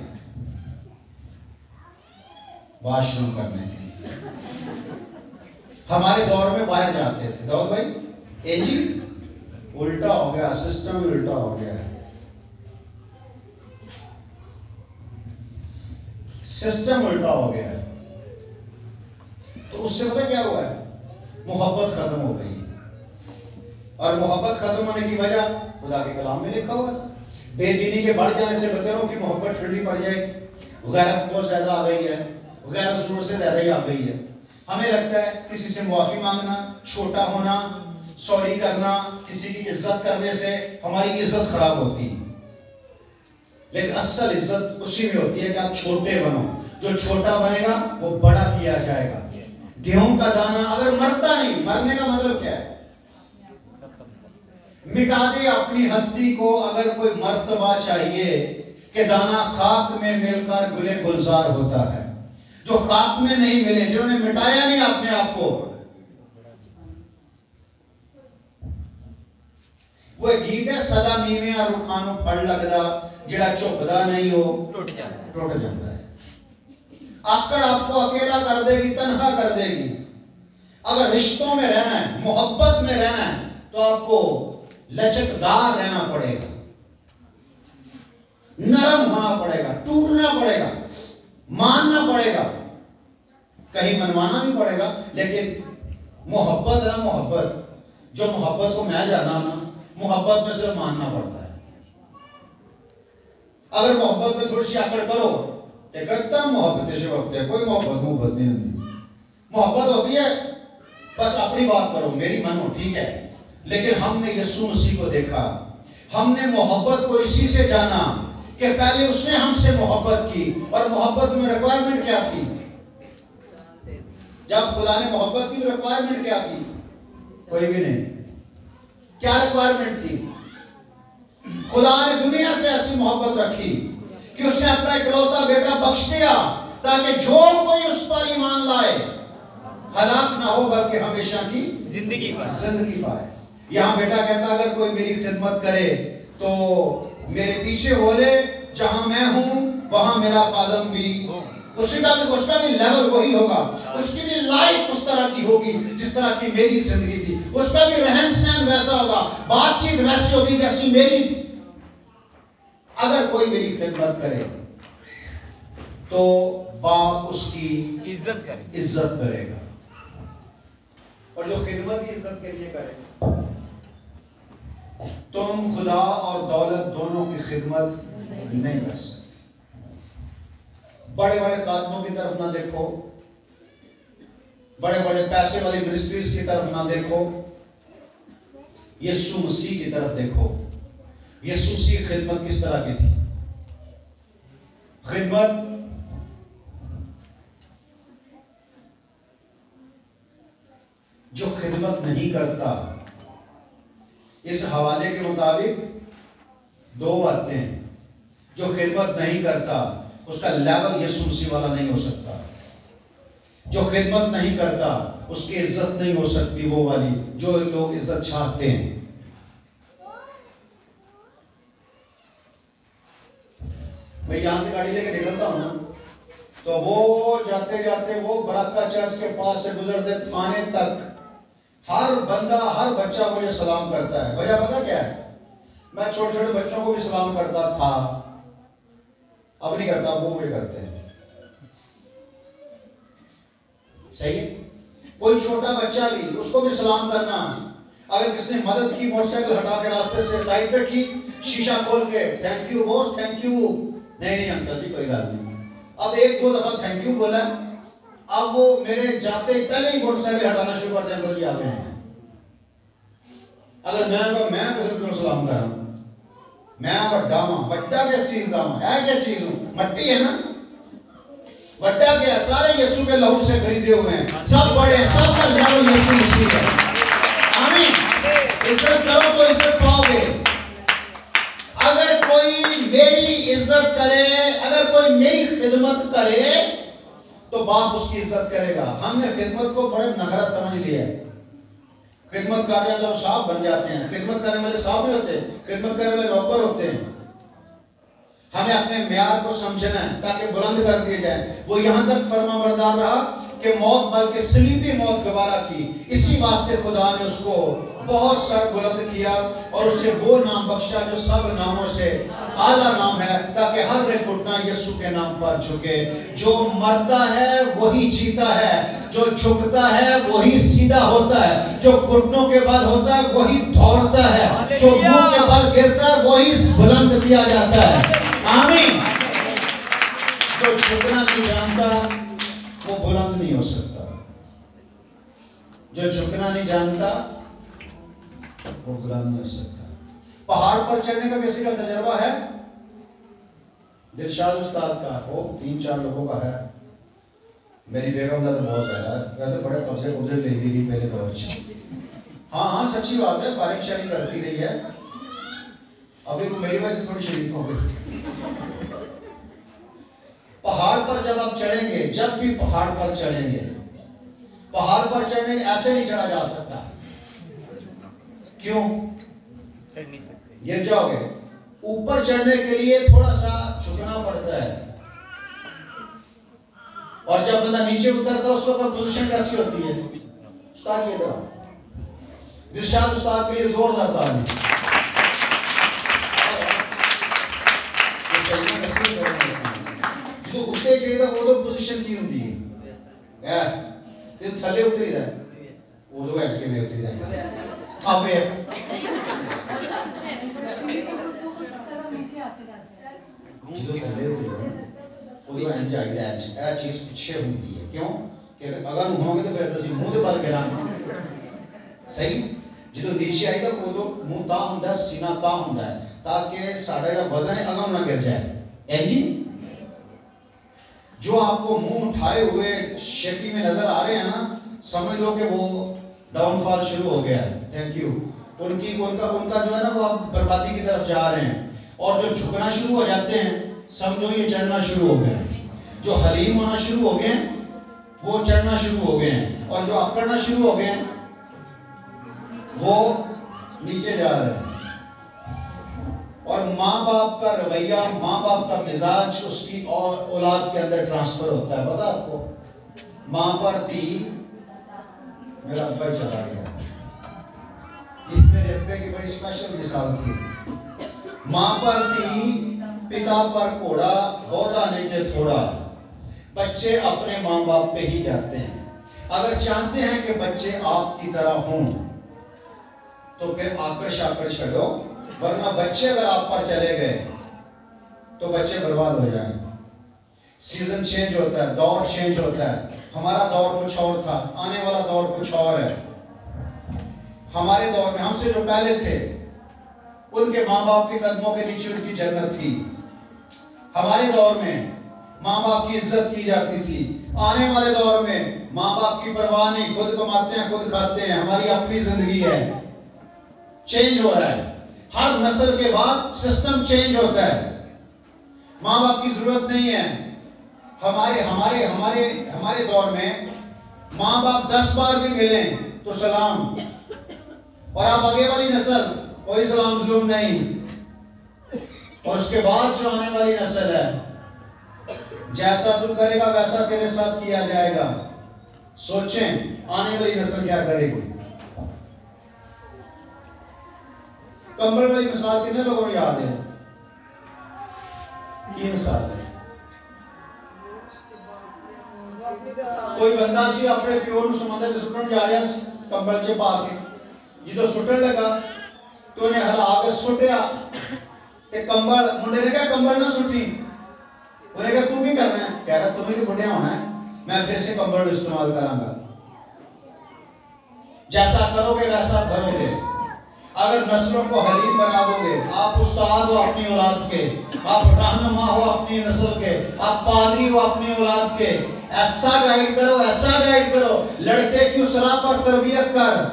वॉशरूम करने के। हमारे दौर में बाहर जाते थे। दाऊद भाई जी उल्टा हो गया, सिस्टम भी उल्टा हो गया है। सिस्टम उल्टा हो गया है। तो उससे पता क्या हुआ है? मोहब्बत खत्म हो गई है। और मोहब्बत खत्म होने की वजह खुदा के कलाम में लिखा हुआ था। बेदीनी के बढ़ जाने से बतेरों की मोहब्बत ठंडी पड़ जाएगी। गैरत बहुत ज्यादा आ गई है, गैरत जरूर से ज्यादा ही आ गई है। हमें लगता है किसी से माफी मांगना, छोटा होना, सॉरी करना, किसी की इज्जत करने से हमारी इज्जत खराब होती है। लेकिन असल इज्जत उसी में होती है कि आप छोटे बनो। जो छोटा बनेगा वो बड़ा किया जाएगा। गेहूं का दाना अगर मरता नहीं, मरने का मतलब क्या है? मिटा दे अपनी हस्ती को। अगर कोई मर्तबा चाहिए कि दाना खाक में मिलकर गुले गुलजार होता है। जो खाक में नहीं मिले, जिन्होंने मिटाया नहीं अपने आप को, वो गीत है सदा नीवियां रुखानों फड़ लगदा, जिहड़ा झुकदा नहीं हो टूट जाता है। आकड़ आपको अकेला कर देगी, तन्हा कर देगी। अगर रिश्तों में रहना है, मोहब्बत में रहना है तो आपको लचकदार रहना पड़ेगा, नरम होना पड़ेगा, टूटना पड़ेगा, मानना पड़ेगा, कहीं मनवाना भी पड़ेगा। लेकिन मोहब्बत ना, मोहब्बत जो मोहब्बत को मैं जाना ना, मोहब्बत में सिर्फ मानना पड़ता है। अगर मोहब्बत में थोड़ी सी आकड़ करो तो करता मोहब्बत से वक्त है। कोई मोहब्बत नहीं होती। मोहब्बत होती है बस अपनी बात करो, मेरी मानो, ठीक है। लेकिन हमने यीशु मसीह को देखा, हमने मोहब्बत को इसी से जाना कि पहले उसने हमसे मोहब्बत की। और मोहब्बत में रिक्वायरमेंट क्या थी? जब खुदा ने मोहब्बत की तो रिक्वायरमेंट क्या थी? कोई भी नहीं। क्या रिक्वायरमेंट थी? खुदा ने दुनिया से ऐसी मोहब्बत रखी कि उसने अपना इकलौता बेटा बख्श दिया ताकि जो कोई उस पर ईमान लाए हलाक ना हो बल्कि हमेशा की जिंदगी पाए। यहाँ बेटा कहता अगर कोई मेरी खिदमत करे तो मेरे पीछे हो ले, जहां मैं हूं वहां मेरा कदम भी, उसका भी लेवल वही होगा, उसकी भी लाइफ उस तरह की होगी जिस तरह की मेरी जिंदगी थी, उसका भी रहन सहन वैसा होगा, बातचीत वैसी होगी जैसी मेरी थी। अगर कोई मेरी खिदमत करे तो बाप उसकी इज्जत करेगा, और जो खिदमत की इज्जत के लिए करेगा। तुम खुदा और दौलत दोनों की खिदमत नहीं कर सकते। बड़े बड़े कादमों की तरफ ना देखो, बड़े बड़े पैसे वाली मिनिस्ट्रीज की तरफ ना देखो, यीशु मसीह की तरफ देखो। यीशु मसीह की खिदमत किस तरह की थी? खिदमत जो खिदमत नहीं करता, इस हवाले के मुताबिक दो बातें हैं। जो खिदमत नहीं करता उसका लेवल यीशु मसीह वाला नहीं हो सकता। जो खिदमत नहीं करता उसकी इज्जत नहीं हो सकती वो वाली जो लोग इज्जत चाहते हैं। मैं यहां से गाड़ी लेके निकलता हूं तो वो जाते जाते वो बड़का चर्च के पास से गुजरते थाने तक हर बंदा हर बच्चा मुझे सलाम करता है। वजह पता क्या है? मैं छोटे छोटे बच्चों को भी सलाम करता था, अब नहीं करता, वो मुझे करते हैं। सही है? कोई छोटा बच्चा भी, उसको भी सलाम करना। अगर किसने मदद की, मोटरसाइकिल हटा के रास्ते से साइड पे की, शीशा खोल के thank you boss, thank you, नहीं अंकल जी कोई बात नहीं। अब एक दो दफा थैंक यू बोला, अब वो मेरे जाते पहले ही मोटरसाइकिल हटाना शुरू करते हैं, अंकल जी आ गए हैं। अगर मैं किसी को सलाम कर रहा हूं, मैं बड्डा हूं, बड्डा किस चीज का हूं, है क्या चीज हूं? मट्टी है ना, बड्डा क्या? सारे यीशु के लहू से खरीदे हुए हैं, सब बड़े हैं, सब का लेवल यीशु मसीह है। आमीन। इज्जत करो तो इज्जत पाओगे। अगर कोई मेरी इज्जत करे, अगर कोई मेरी खिदमत करे तो बाप उसकी इज्जत करेगा। हमने खिदमत को बड़े नखरा समझ लिया है। खिदमत करने जब साहब बन जाते हैं, खिदमत करने वाले साहब नहीं होते, खिदमत करने वाले नौकर होते हैं। हमें अपने म्यार को समझना है ताकि बुलंद कर दिए जाए। वो यहां तक फरमाबरदार रहा कि मौत बल्कि सलीबी मौत गवारा की। इसी वास्ते खुदा ने उसको बहुत सर बुलंद किया और उसे वो नाम बख्शा जो सब नामों से आला नाम है, ताकि हर एक घुटना यीशु के नाम पर झुके। जो मरता है वही जीता है, जो झुकता है वही सीधा होता है, जो घुटनों के बल होता है वही दौड़ता है, जो मुंह के बल गिरता है वही बुलंद किया जाता है। आमीन। जो झुकना नहीं जानता वो बुलंद नहीं हो सकता। जो झुकना नहीं जानता वो बुलंद नहीं हो सकता। पहाड़ पर चढ़ने का किसी का तजर्बा है? दिलशाद उस्ताद का हो, 3-4 लोगों का है। मेरी बेगम का तो बहुत है, कहते बड़े कब्जे ले दी थी पहले दौर में। हाँ सच्ची बात है, फारिग शारी करती रही है। अभी वो मेरी वजह से थोड़ी शरीफ हो गई। पहाड़ पर जब आप चढ़ेंगे, जब भी पहाड़ पर चढ़ेंगे, पहाड़ पर चढ़ने ऐसे नहीं चढ़ा जा सकता। क्यों? चढ़ नहीं सकते, गिर जाओगे। ऊपर चढ़ने के लिए थोड़ा सा झुकना पड़ता है, और जब बंदा नीचे उतरता है उस वक्त पोजीशन कैसी होती है? उस्ताद ये तरह दिलशाद उस्ताद के लिए जोरदार ताली। जो उठते चाहिए था वो तो पोजीशन की होती है, ये थले उतरी था वो तो ऐसे में उतरी था। अब ये जो थले उतरी वो तो ऐसे जाएगा, ऐसे चीज पीछे होती है। क्यों? कि अगर होंगे तो फिर तो मुंह के बल गिरा सही। जो नीचे आई था वो तो मुंह ता हुंदा, सीना ता हुंदा है, ताकि साढ़े का वजन अगम ना गिर जाए। जी जो आपको मुंह उठाए हुए शेकी में नजर आ रहे हैं ना, समझ लो कि वो डाउनफॉल शुरू हो गया है। Thank you. उनका जो है ना वो आप बर्बादी की तरफ जा रहे हैं। और जो झुकना शुरू हो जाते हैं समझो ये चढ़ना शुरू हो गए। जो हलीम होना शुरू हो गए वो चढ़ना शुरू हो गए हैं। और जो अकड़ना शुरू हो गए हैं वो नीचे जा रहे हैं। और माँ बाप का रवैया, माँ बाप का मिजाज उसकी और औलाद के अंदर ट्रांसफर होता है। पता आपको, माँ पर थी, मेरा अब्बा चला गया, ये मेरे अब्बे की बड़ी स्पेशल मिसाल थी। माँ पर थी, पिता पर घोड़ा, गौदा नहीं थे थोड़ा। बच्चे अपने माँ बाप पे ही जाते हैं। अगर चाहते हैं कि बच्चे आपकी तरह हों तो फिर आकड़ छड़ो, वरना बच्चे अगर आप पर चले गए तो बच्चे बर्बाद हो जाएंगे। सीजन चेंज होता है, दौर चेंज होता है। हमारा दौर कुछ और था, आने वाला दौर कुछ और है। हमारे दौर में हमसे जो पहले थे उनके माँ बाप के कदमों के नीचे उनकी जन्नत थी। हमारे दौर में माँ बाप की इज्जत की जाती थी। आने वाले दौर में माँ बाप की परवाह नहीं, खुद कमाते हैं खुद खाते हैं, हमारी अपनी जिंदगी है। चेंज हो रहा है, हर नस्ल के बाद सिस्टम चेंज होता है। माँ बाप की जरूरत नहीं है। हमारे हमारे हमारे हमारे दौर में माँ बाप 10 बार भी मिले तो सलाम, और अब आगे वाली नस्ल कोई सलाम जुलूम नहीं। और उसके बाद जो आने वाली नस्ल है, जैसा तू करेगा वैसा तेरे साथ किया जाएगा। सोचें आने वाली नस्ल क्या करेगी। कंबल वाली मिसाल कितने लोगों को याद है? की मिसाल है? कोई बंदा सी अपने प्यो ਨੂੰ ਸਮੁੰਦਰ ਚ ਸੁੱਟਣ ਜਾ ਰਿਹਾ ਸੀ, ਕੰਬਲ 'ਚ ਪਾ ਕੇ। ਜਦੋਂ ਸੁੱਟਣ ਲੱਗਾ तो उन्हें हला के सुटिया ते कंबल, मुंडे ने कहा कंबल ना सुटी। उन्हें कहा तू की करना है? कह रहा तुम्हें तो बुढ़िया होना है, मैं फिर से कंबल इस्तेमाल करांगा। जैसा करोगे वैसा भरोगे। अगर नस्लों को हलीम बना दोगे, आप उस्ताद हो अपनी औलाद के, आप रहनुमा हो अपनी नस्ल के, आप पादरी हो अपनी औलाद के, ऐसा गाइड करो, ऐसा गाइड करो। लड़के की उस राह पर तरबियत कर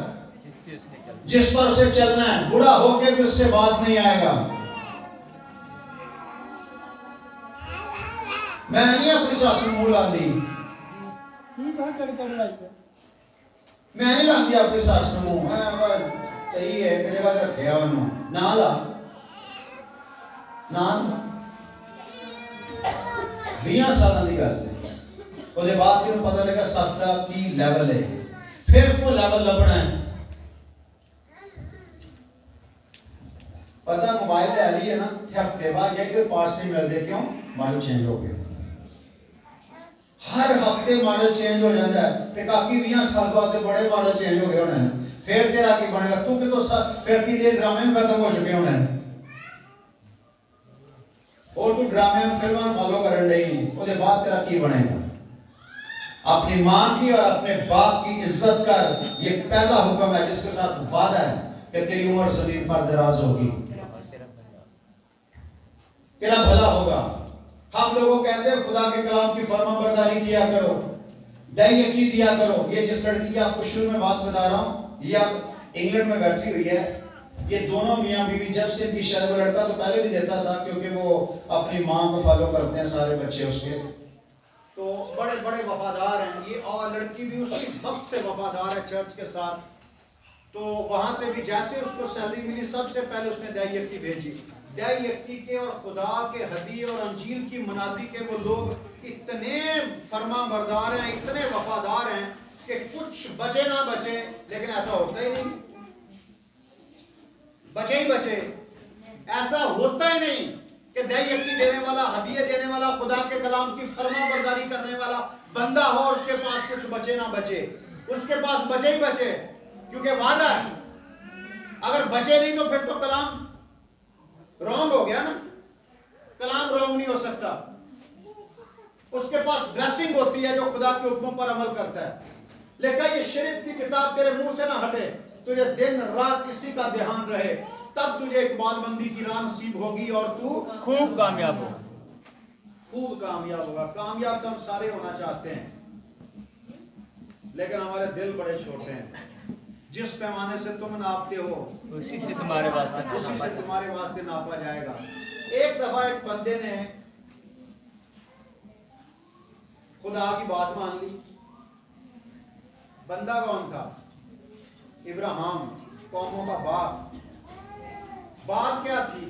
जिस पर उसे चलना है। बूढ़ा होके भी उससे बाज नहीं आएगा। मैं नहीं अपनी सास में मुंह लांदी, मैं नहीं लांदी अपनी सास में मुंह। सही है कि जगह रखे ना ला ना 20 साल की गल है। उसके बाद तेन पता लगा सस का की लैवल है, फिर को लैवल लभना है। पता मोबाइल ले ली है ना, हफ्ते बाद जाके पार्ट्स नहीं मिलते, क्यों? मॉडल चेंज हो गया। हर हफ्ते मॉडल चेंज हो जाता है। ते काकी 20 साल बाद बड़े मॉडल चेंज हो गए होने, फिर तेरा की बनेगा? तू कि तो 50 ड्रामे में खत्म हो चुके होने, और तू ड्रामे में फिल्म फॉलो करन नहीं, उसके बाद तेरा की बनेगा? अपनी माँ की और अपने बाप की इज्जत कर। ये पहला हुक्म है जिसके साथ वादा है कि तेरी उम्र जमीन पर दराज होगी, तेरा भला होगा। हम लोगों कहते हैं खुदा के कलाम की फरमाबरदारी किया करो, दई यकी दिया करो। ये जिस लड़की की आपको शुरू में बात बता रहा हूँ, ये आप इंग्लैंड में बैठी हुई है। ये दोनों मियाँ बीवी, जब से इनकी शायद, वो लड़का तो पहले भी देता था क्योंकि वो अपनी माँ को फॉलो करते हैं सारे बच्चे उसके, तो बड़े बड़े वफादार हैं ये। और लड़की भी उसी वक्त से वफादार है चर्च के साथ। तो वहां से भी जैसे उसको सैलरी मिली, सबसे पहले उसने दई यकी भेजी। दई यकी के और खुदा के हदीये और अंजील की मनादी के वो लोग इतने फरमाबरदार हैं, इतने वफादार हैं कि कुछ बचे ना बचे, लेकिन ऐसा होता ही नहीं। बचे ही बचे, ऐसा होता ही नहीं कि दई यकी देने वाला, हदीये देने वाला, खुदा के कलाम की फरमाबरदारी करने वाला बंदा हो, उसके पास कुछ बचे ना बचे। उसके पास बचे ही बचे, क्योंकि वादा है। अगर बचे नहीं तो फिर तो कलाम रॉन्ग हो गया ना। कलाम रॉन्ग नहीं हो सकता। उसके पास ब्लेसिंग होती है जो खुदा के हुक्मों पर अमल करता है। लेकिन ये शरीयत की किताब तेरे मुंह से ना हटे, तुझे दिन रात इसी का ध्यान रहे, तब तुझे इकबालमंदी की राह नसीब होगी और तू खूब कामयाब हो, खूब कामयाब होगा। कामयाब तो हम सारे होना चाहते हैं, लेकिन हमारे दिल बड़े छोटे हैं। जिस पैमाने से तुम नापते हो उसी से तुम्हारे वास्ते नापा जाएगा। एक दफा एक बंदे ने खुदा की बात मान ली, बंदा कौन था? इब्राहिम, कौमों का बाप। बात क्या थी?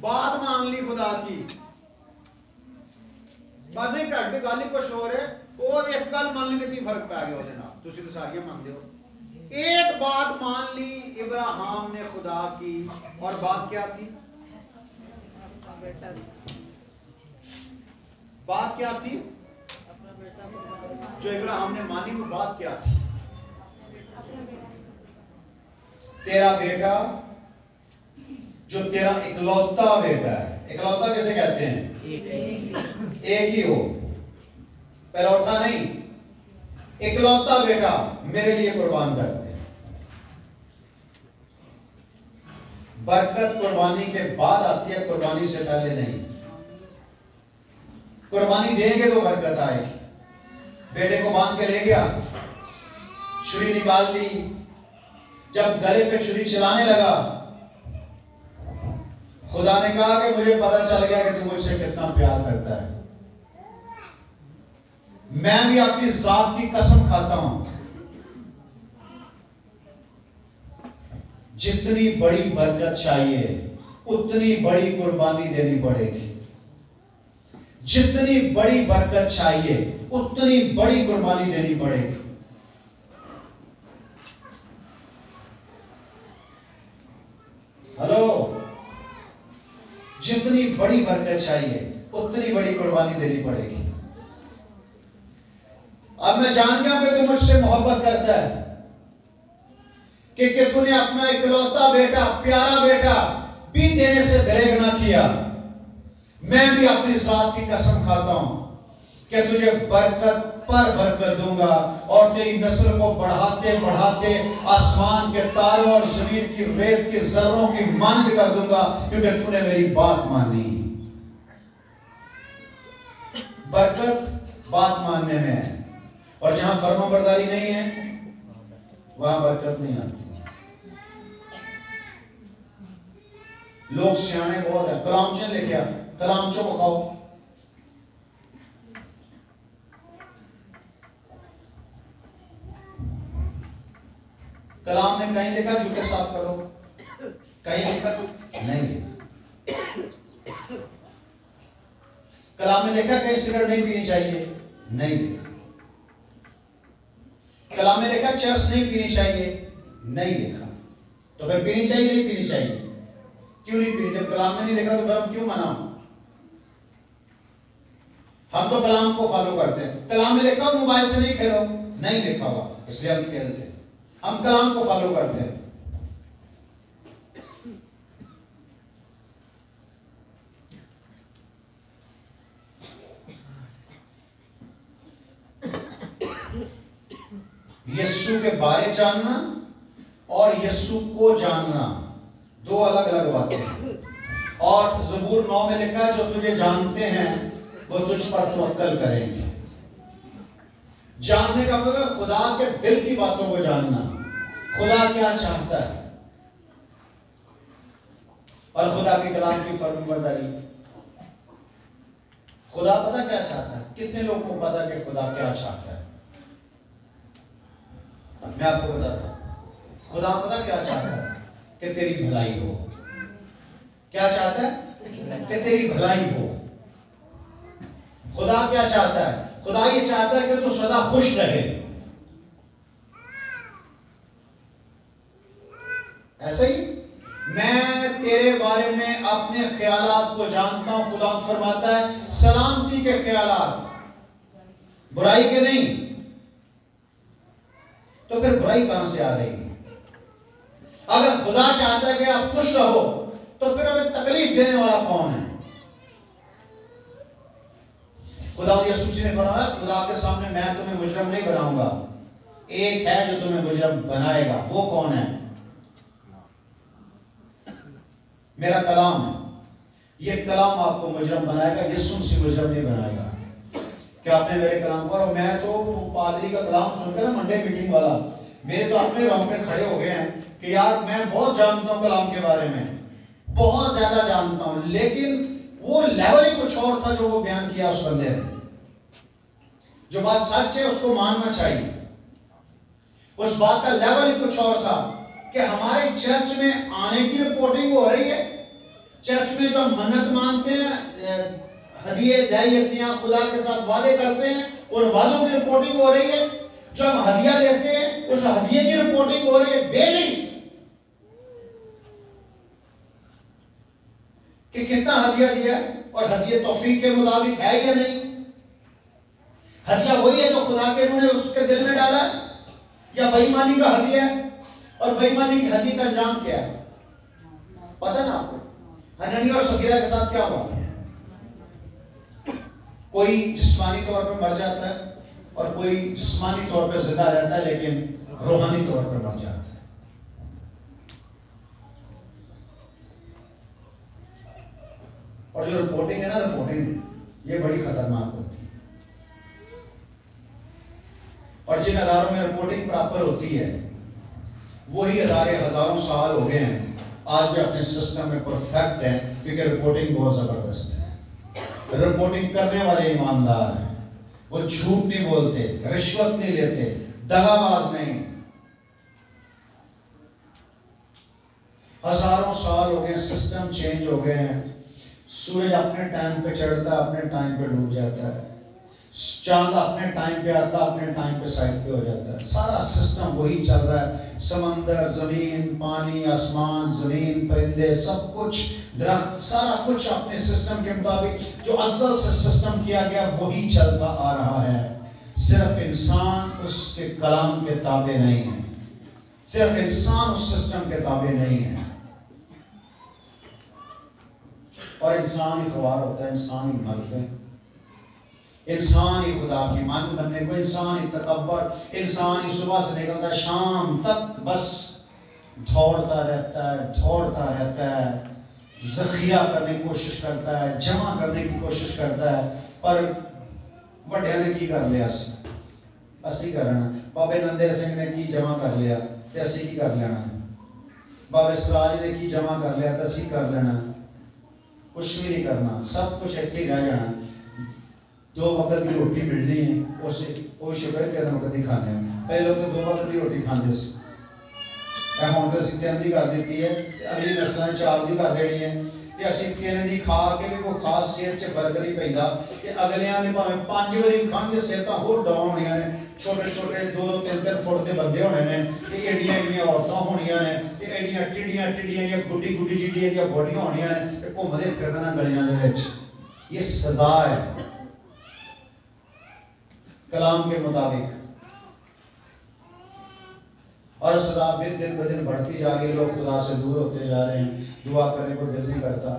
बात मान ली खुदा की। बात नहीं करते, गाली कुछ और है। वो एक गल मान ली तो की फर्क पै गया ਉਹਦੇ ਨਾਲ। ਤੁਸੀਂ तो सारियां मानते हो। एक बात मान ली इब्राहिम ने खुदा की, और बात क्या थी? बात क्या थी जो इब्राहिम ने मानी? वो बात क्या थी? तेरा बेटा, जो तेरा इकलौता बेटा है। इकलौता किसे कहते हैं? एक ही हो, पहलौठा नहीं। इकलौता बेटा मेरे लिए कुर्बान कर दे। बरकत कुर्बानी के बाद आती है, कुर्बानी से पहले नहीं। कुर्बानी देंगे तो बरकत आएगी। बेटे को बांध के ले गया, छुरी निकाल ली। जब गले पे छुरी चलाने लगा, खुदा ने कहा कि मुझे पता चल गया कि तू मुझसे कितना प्यार करता है। मैं भी अपनी जात की कसम खाता हूं, जितनी बड़ी बरकत चाहिए उतनी बड़ी कुर्बानी देनी पड़ेगी। जितनी बड़ी बरकत चाहिए उतनी बड़ी कुर्बानी देनी पड़ेगी। हेलो, जितनी बड़ी बरकत चाहिए उतनी बड़ी कुर्बानी देनी पड़ेगी। अब मैं जान गया कि तू मुझसे मोहब्बत करता है, कि तूने अपना इकलौता बेटा, प्यारा बेटा भी देने से दरेग ना किया। मैं भी अपनी जात की कसम खाता हूं कि तुझे बरकत पर बरकत दूंगा और तेरी नस्ल को बढ़ाते बढ़ाते आसमान के तारों और जमीन की रेत के जर्रों की मानद कर दूंगा, क्योंकि तूने मेरी बात मानी। बरकत बात मानने में है, और जहां फर्माबरदारी नहीं है वहां बरकत नहीं आती। लोग सियाने बहुत है। कलामचे लेके आ, कलामचो को खाओ। कलाम में कहीं लिखा जूते साफ करो? कहीं लिखा? नहीं लिखा। कलाम में लिखा कहीं सिगरेट नहीं पीनी चाहिए? नहीं लिखा। कलाम में लिखा चरस नहीं पीनी चाहिए? नहीं लिखा। तो फिर पीनी चाहिए नहीं पीनी चाहिए? क्यों नहीं पीनी? जब कलाम में नहीं लिखा तो फिर हम क्यों मनाओ? हम तो कलाम को फॉलो करते हैं। कलाम में लिखा मोबाइल से नहीं खेलो? नहीं लिखा हुआ, इसलिए हम खेलते हैं। हम कलाम को फॉलो करते हैं। यीशु के बारे जानना और यीशु को जानना दो अलग अलग बातें हैं। और ज़बूर 9 में लिखा है, जो तुझे जानते हैं वो तुझ पर तवक्कल करेंगे। जानने का मतलब खुदा के दिल की बातों को जानना, खुदा क्या चाहता है और खुदा के कलाम की फर्माबरदारी। खुदा पता क्या चाहता है? कितने लोगों को पता कि खुदा क्या चाहता है? मैं आपको बताता हूं। खुदा पता क्या चाहता है? कि तेरी भलाई हो। क्या चाहता है? कि तेरी भलाई हो। खुदा क्या चाहता है? खुदा ये चाहता है कि तू सदा खुश रहे। ऐसे ही मैं तेरे बारे में अपने ख्यालात को जानता हूं। खुदा फरमाता है सलामती के ख्यालात, बुराई के नहीं। तो फिर बुराई कहां से आ रही है? अगर खुदा चाहता है कि आप खुश रहो, तो फिर हमें तकलीफ देने वाला कौन है? खुदा यीशु ने फरमाया, खुदा के सामने मैं तुम्हें मुजरम नहीं बनाऊंगा, एक है जो तुम्हें मुजरम बनाएगा। वो कौन है? मेरा कलाम है। ये कलाम आपको मुजरम बनाएगा, यीशु से मुजरम नहीं बनाएगा। क्या आपने मेरे कलाम को, और मैं तो पादरी का कलाम सुनकर ना मंडे मीटिंग वाला, मेरे तो अपने रोंगटे खड़े हो गए हैं कि यार मैं बहुत जानता हूं कलाम के बारे में, बहुत ज्यादा जानता हूं, लेकिन वो लेवल ही कुछ और था जो वो बयान किया उस बंदे ने। जो बात सच है उसको मानना चाहिए। उस बात का लेवल ही कुछ और था कि हमारे चर्च में आने की रिपोर्टिंग हो रही है, चर्च में जो मन्नत मानते हैं, हदिये दया खुदा के साथ वादे करते हैं, और वादों की रिपोर्टिंग हो रही है। जो हम हदिया देते हैं उस हदिये की रिपोर्टिंग हो रही है डेली कि कितना हदिया दिया और हदिये तौफीक के मुताबिक है या नहीं। हदिया वही है जो खुदा के रूह ने उसके दिल में डाला या बेईमानी का हदिया है? और बेईमानी की हदी का अंजाम क्या है पता ना आपको? हननिया और सफीरा के साथ क्या हुआ? कोई जिस्मानी तौर पे मर जाता है और कोई जिस्मानी तौर पे जिंदा रहता है लेकिन रूहानी तौर पे मर जाता है। और जो रिपोर्टिंग है ना, रिपोर्टिंग ये बड़ी खतरनाक होती है। और जिन अदारों में रिपोर्टिंग प्रॉपर होती है वही अदारे हजारों साल हो गए हैं आज भी अपने सिस्टम में परफेक्ट है, क्योंकि रिपोर्टिंग बहुत जबरदस्त है। रिपोर्टिंग करने वाले ईमानदार हैं, वो झूठ नहीं बोलते, रिश्वत नहीं लेते, दगाबाज नहीं। हजारों साल हो गए, सिस्टम चेंज हो गए हैं। सूरज अपने टाइम पे चढ़ता है, अपने टाइम पे डूब जाता है, चांद अपने टाइम पे आता, अपने टाइम पे साइड पे हो जाता है। सारा सिस्टम वही चल रहा है। समंदर, जमीन, पानी, आसमान, जमीन, परिंदे, सब कुछ, दरख्त, सारा कुछ अपने सिस्टम के मुताबिक जो असल से सिस्टम किया गया वही चलता आ रहा है। सिर्फ इंसान उसके कलाम के ताबे नहीं है, सिर्फ इंसान उस सिस्टम के ताबे नहीं है। और इंसान ही ख्वार होता है, इंसान ही मरते हैं, इंसान ही खुदा की मान बनने को, इंसान ही तकब्बर, इंसान ही सुबह से निकलता है शाम तक बस दौड़ता रहता है, जखीरा करने की कोशिश करता है, जमा करने की कोशिश करता है। पर वड्या ने की कर लिया, असी करना। बाबे नंदेर सिंह ने की जमा कर लिया ते असी की कर लेना, बाबे सराज ने की जमा कर लिया तो असी कर लेना। कुछ भी नहीं करना, सब कुछ इतने रह जाना। दो वक्त की रोटी मिलनी है, उसे वो शुक्र है 3 वक्त की खाने। पहले लोग तो 2 वक्त की रोटी खाते थे, हम तो असी 3 की कर दी है, अगली नस्लों ने 4 की कर देनी है। तो असी 3 की खा के भी कोई खास सेहत से फर्क नहीं पैदा। अगलियां ने भावें 5 बारी खाने, सेहत होर डाउन होनी ने, छोटे छोटे 2-2, 3-3 फुट के बंदे होने ने, एडियां एडियां औरतां होनियां ने, एडियां टिड्डियां गुड्डी जिहड़ियां बॉडियां होनियां ने, घूमते फिरना गलियां दे विच। ये सजा है कलाम के मुताबिक, और सजा दिन ब दिन बढ़ती जा रही है। लोग खुदा से दूर होते जा रहे हैं, दुआ करने को दिल नहीं करता।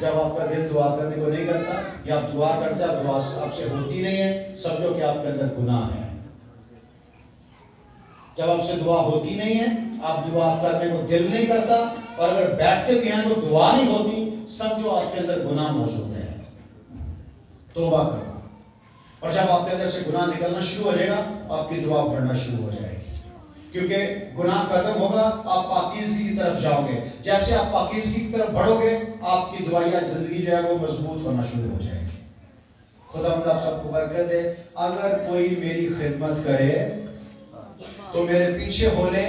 जब आपका दिल दुआ करने को नहीं करता या आप दुआ करते हैं, दुआ आपसे होती नहीं है, समझो कि आपके अंदर गुनाह है। जब आपसे दुआ होती नहीं है, आप दुआ करने को दिल नहीं करता, और अगर बैठते भी हैं तो दुआ नहीं होती, समझो आपके अंदर गुनाह मौजूद है। तौबा करो, और जब आपके अंदर से गुनाह निकलना शुरू हो जाएगा, आपकी दुआ बढ़ना शुरू हो जाएगी, क्योंकि गुनाह खत्म होगा, आप पाकीज़गी की तरफ जाओगे। जैसे आप पाकीज़गी की तरफ बढ़ोगे, आपकी दुआया जिंदगी जो है वो मजबूत होना शुरू हो जाएगी। खुदा आप सबको बरकत दे। अगर कोई मेरी खिदमत करे तो मेरे पीछे हो ले,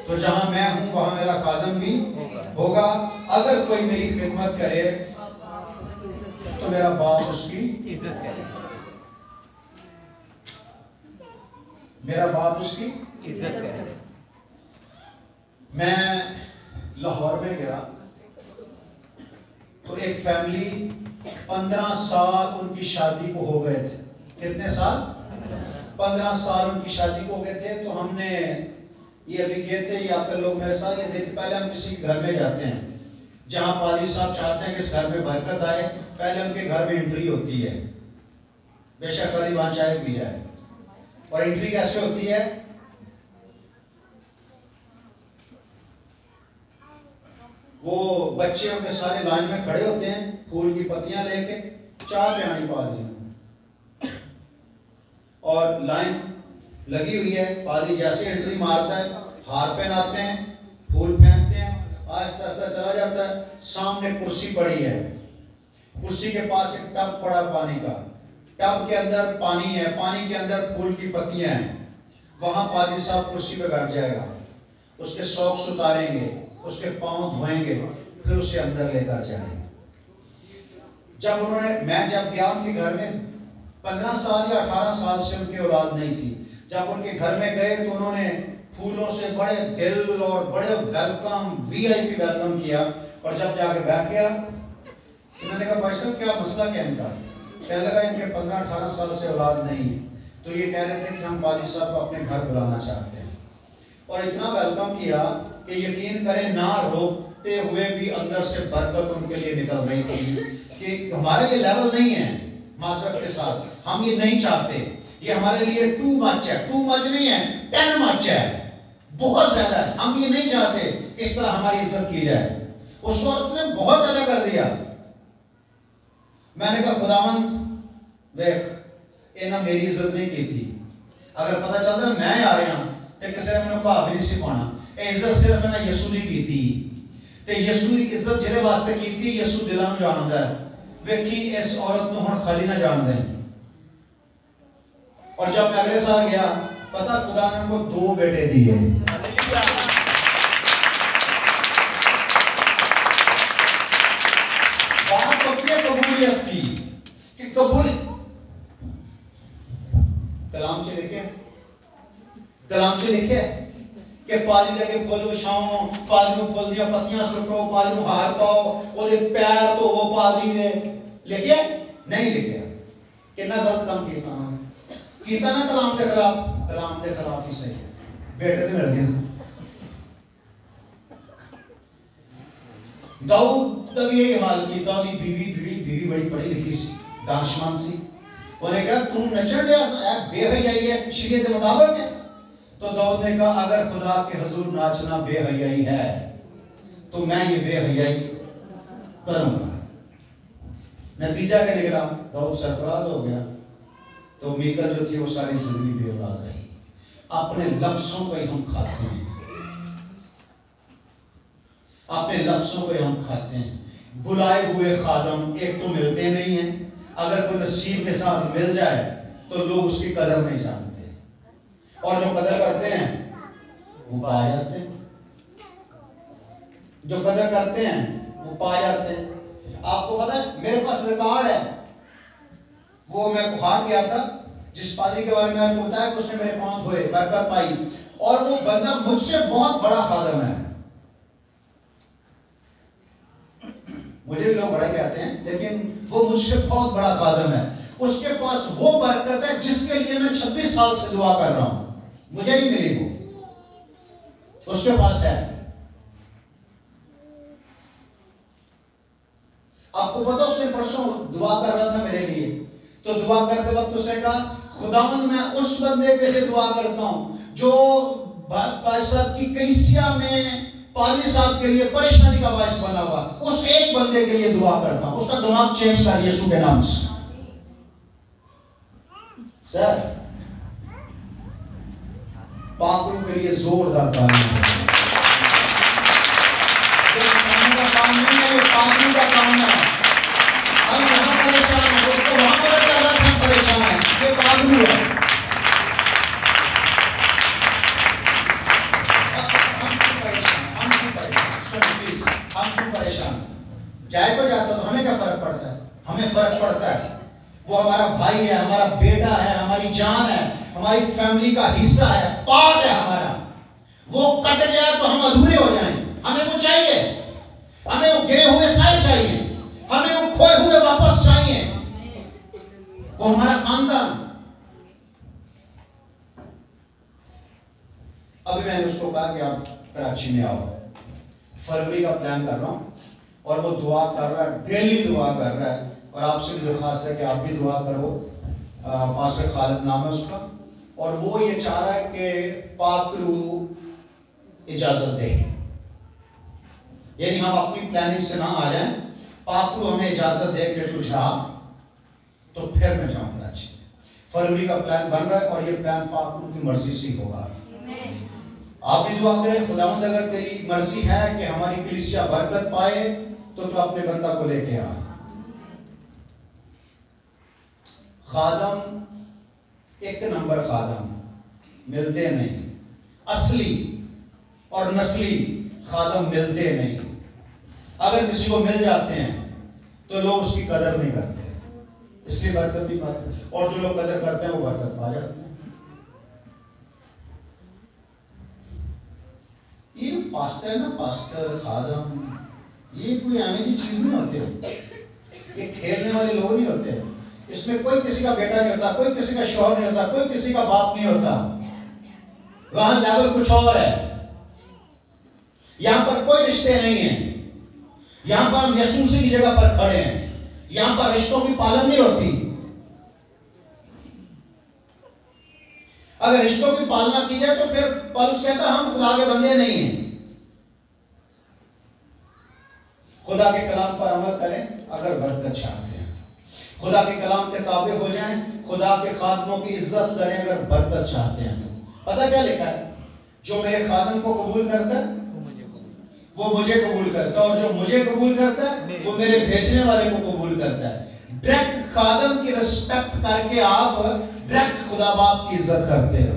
तो जहां मैं हूं वहां मेरा खादम भी होगा। अगर कोई मेरी खिदमत करे तो मेरा बाप उसकी इज्जत करे, मेरा बाप उसकी इज्जत करे। मैं लाहौर में गया तो एक फैमिली 15 साल उनकी शादी को हो गए थे। कितने साल? 15 साल उनकी शादी को हो गए थे। तो हमने ये अभी कहते हैं, या लोग मेरे साथ ये देखते, पहले हम किसी घर में जाते हैं जहां पाली साहब चाहते हैं कि इस घर में बरकत आए, पहले उनके घर में एंट्री होती है, बेशक वाली वहां चाय पी जाए। और एंट्री कैसे होती है? वो बच्चे उनके सारे लाइन में खड़े होते हैं, फूल की पत्तियां लेके, चार प्याणी पादरी, और लाइन लगी हुई है। पादरी जैसे एंट्री मारता है, हार पहनाते हैं, फूल फेंकते हैं, आहिस्ता आहिस्ता चला जाता है। सामने कुर्सी पड़ी है, कुर्सी के पास एक टब पड़ा पानी का, टब के अंदर पानी है, पानी के अंदर फूल की पत्तियां हैं, वहां पादरी साहब कुर्सी पे बैठ जाएगा, उसके सॉक्स उतारेंगे, उसके पांव धोएंगे, फिर उसे अंदर लेकर जाएंगे। मैं जब गया उनके घर में 15 साल या 18 साल से उनकी औलाद नहीं थी, जब उनके घर में गए तो उन्होंने फूलों से बड़े दिल और बड़े वेलकम, वीआईपी वेलकम किया। और जब जाके बैठ गया तो मैंने कहा भाई साहब क्या मसला क्या इनका? कहने लगा इनके 15-18 साल से औलाद नहीं है, तो ये कह रहे थे कि हम पादरी साहब को अपने घर बुलाना चाहते हैं। और इतना वेलकम किया कि यकीन करें ना रोकते हुए भी अंदर से बरकत उनके लिए निकल रही थी कि हमारे ये लेवल नहीं है, माजरत के साथ हम ये नहीं चाहते, ये हमारे लिए टू मच है, टू मच नहीं है, 10 मच है, बहुत ज्यादा है, हम ये नहीं चाहते इस तरह हमारी इज्जत की जाए। उस वक्त ने बहुत ज्यादा कर दिया। मैंने कहा खुदावंद देख इन्हें मेरी इज्जत नहीं की थी, अगर पता चलता मैं आ रहा तो किसी ने मैंने भाभी नहीं सी पाना, इज्जत सिर्फ ना यसू दी की थी, ते यसू की इज्जत जिहदे वास्ते की थी यसू दिलां नूं जानदा है, वेखी इस औरत नूं हुण खाली ना जान दें। और जब मैं अगले साल गया, पता खुदा ने उनको 2 बेटे दिए। बात अपने कबूलियत की कि कबूल कलाम से लिखे कि पादरी लगे फुल उछाओ, पादरी फुल दिया पत्तियां सुटो, पादरी हार पाओ, ओदे पैर तो वो पादरी ने लिखे नहीं लिखे। कितना गलत काम किया ना कलाम के खिलाफ ही सही बेटे तो मिल गए। दाऊद का भी यही हाल किया, उसकी बीवी बड़ी पढ़ी लिखी सी, दानशमंद सी। उन्हें कहा तुम नचन रहा बेहयाई है शरीयत के मुताबिक है? तो दाऊद ने कहा अगर खुदा के हुजूर नाचना बेहयाई है तो मैं ये बेहयाई करूंगा। नतीजा क्या निकला? दाऊद सरफराज हो गया। तो मीकल जो थी वो सारी जिंदगी बेऔलाद रही। अपने लफ्जों को ही हम खाते हैं, अपने लफ्जों को ही हम खाते हैं। बुलाए हुए खादम एक तो मिलते नहीं हैं, अगर कोई नसीब के साथ मिल जाए तो लोग उसकी कदर नहीं जानते, और जो कदर करते हैं वो पा जाते हैं, जो कदर करते हैं वो पा जाते हैं। आपको पता है मेरे पास रिकॉर्ड है, वो मैं हाट गया था, जिस पादरी के बारे में आपको बताया कि उसने मेरे पांव धोए, बरकत पाई, और वो बंदा मुझसे बहुत बड़ा खादम है। मुझे भी लोग बड़ा कहते हैं, लेकिन वो मुझसे बहुत बड़ा खादम है। उसके पास वो बरकत है जिसके लिए मैं 26 साल से दुआ कर रहा हूं, मुझे नहीं मिली, वो उसके पास है। आपको पता उसने परसों दुआ कर रहा था मेरे लिए, तो दुआ करते वक्त उसने कहा खुदावंद मैं उस बंदे के लिए दुआ करता हूं जो भाई साहब की कलीसिया में पादरी साहब के लिए परेशानी का बायस बना हुआ, उस एक बंदे के लिए दुआ करता हूं, उसका दिमाग चेंज कर यीशु के नाम से। सर पाकरू के लिए जोरदार ताली है। काम नहीं है, ये पाकरू का काम है। हम यहाँ परेशान हैं, उसको वहां पता चल रहा था हम परेशान हैं, ये पाकरू है। जाए को जाता तो हमें क्या फर्क पड़ता है? हमें फर्क पड़ता है, वो हमारा भाई है, हमारा बेटा है, हमारी जान है, हमारी फैमिली का हिस्सा है, पार्ट है हमारा। वो कट जाए तो हम अधूरे हो जाएं, हमें वो चाहिए, हमें वो गिरे हुए साए चाहिए, हमें वो खोए हुए वापस चाहिए, वो हमारा खानदान। अभी मैंने उसको कहा कि आप कराची में आओ, फरवरी का प्लान कर रहा हूं, और वो दुआ कर रहा है, डेली दुआ कर रहा है, और आपसे भी दरख्वास्त है कि आप भी दुआ करो। पास्टर खालिद नाम है उसका, और वो ये चाह रहा है कि पाकरू इजाजत दे, यानी हम अपनी प्लानिंग से ना आ जाएं, पाकरू हमें इजाजत दे कि तू जा, तो फिर मैं जाऊं कराची। फरवरी का प्लान बन रहा है, और ये प्लान पाकरू की मर्जी से होगा। आप भी दुआ करें, खुदावंद अगर तेरी मर्जी है कि हमारी कलीसिया बरकत पाए तो तू अपने बंदा को लेके आ। खादम एक नंबर खादम मिलते नहीं, असली और नस्ली खादम मिलते नहीं। अगर किसी को मिल जाते हैं तो लोग उसकी कदर नहीं करते, इसलिए बरकत नहीं पाते, और जो लोग कदर करते हैं वो बरकत पा जाते हैं। ये पास्टर है ना, पास्टर खादम, ये कोई आने की चीज नहीं होती, ये खेलने वाले लोग नहीं होते। इसमें कोई किसी का बेटा नहीं होता, कोई किसी का शौहर नहीं होता, कोई किसी का बाप नहीं होता। वहां लेवल कुछ और है। यहां पर कोई रिश्ते नहीं है। यहां पर हम यीशु मसीह की जगह पर खड़े हैं। यहां पर रिश्तों की पालन नहीं होती। अगर रिश्तों की पालना की जाए तो फिर पौलुस कहता है हम खुदा के बंदे नहीं हैं। खुदा के कलाम पर अमल करें अगर बरकत चाहते हैं, खुदा के कलाम के ताबे हो जाएं, खुदा के खादमों की इज्जत करें अगर बरकत चाहते हैं। तो पता क्या लिखा है, जो मेरे खादम को कबूल करता है वो मुझे कबूल करता है, और जो मुझे कबूल करता है वो मेरे भेजने वाले को कबूल करता है। डायरेक्ट खादम की रिस्पेक्ट करके आप डायरेक्ट खुदा बाप की इज्जत करते हो,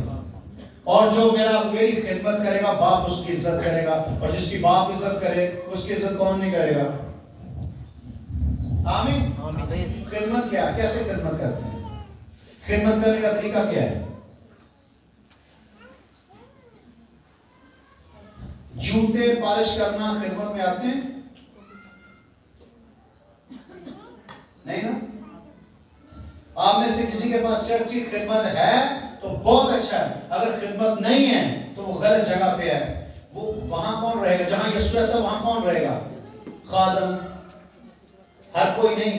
और जो मेरी खिदमत करेगा बाप उसकी इज्जत करेगा, और जिसकी बाप इज्जत करे उसकी इज्जत कौन नहीं करेगा। आमीन। खिदमत क्या, कैसे खिदमत करते हैं, खिदमत करने का तरीका क्या है। जूते पॉलिश करना खिदमत में आते हैं? नहीं ना। आप में से किसी के पास चर्च की खिदमत है तो बहुत अच्छा है, अगर खिदमत नहीं है तो वो गलत जगह पे है। वो वहां कौन रहेगा, जहां यीशु रहता है वहां कौन रहेगा, खादम। हर कोई नहीं,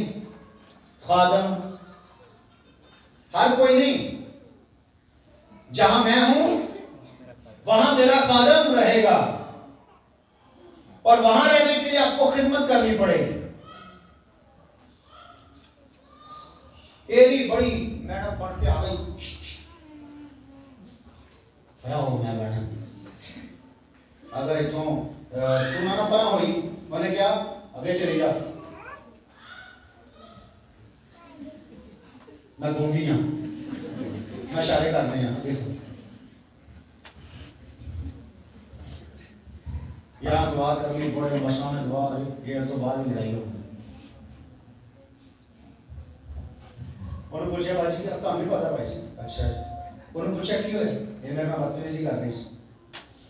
खादम हर कोई नहीं। जहां मैं हूं वहां मेरा खादम रहेगा, और वहां रहने के लिए आपको खिदमत करनी पड़ेगी। एरी बड़ी मैडम पढ़ के आ गई, मैं बैठा अगर इतों सुना ना पड़ा हुई मैंने क्या आगे चली जा, मैं गूंगी हूं, मैं इशारे करने हैं। यहाँ दुआ कर ली, बड़े मसा में दुआ गेर तो बाद में लड़ाई हो। उन्होंने पूछा भाजी अब तो हमें पता भाजी, अच्छा उन्होंने पूछा क्यों है ये मेरे ना बदतमीजी कर रही।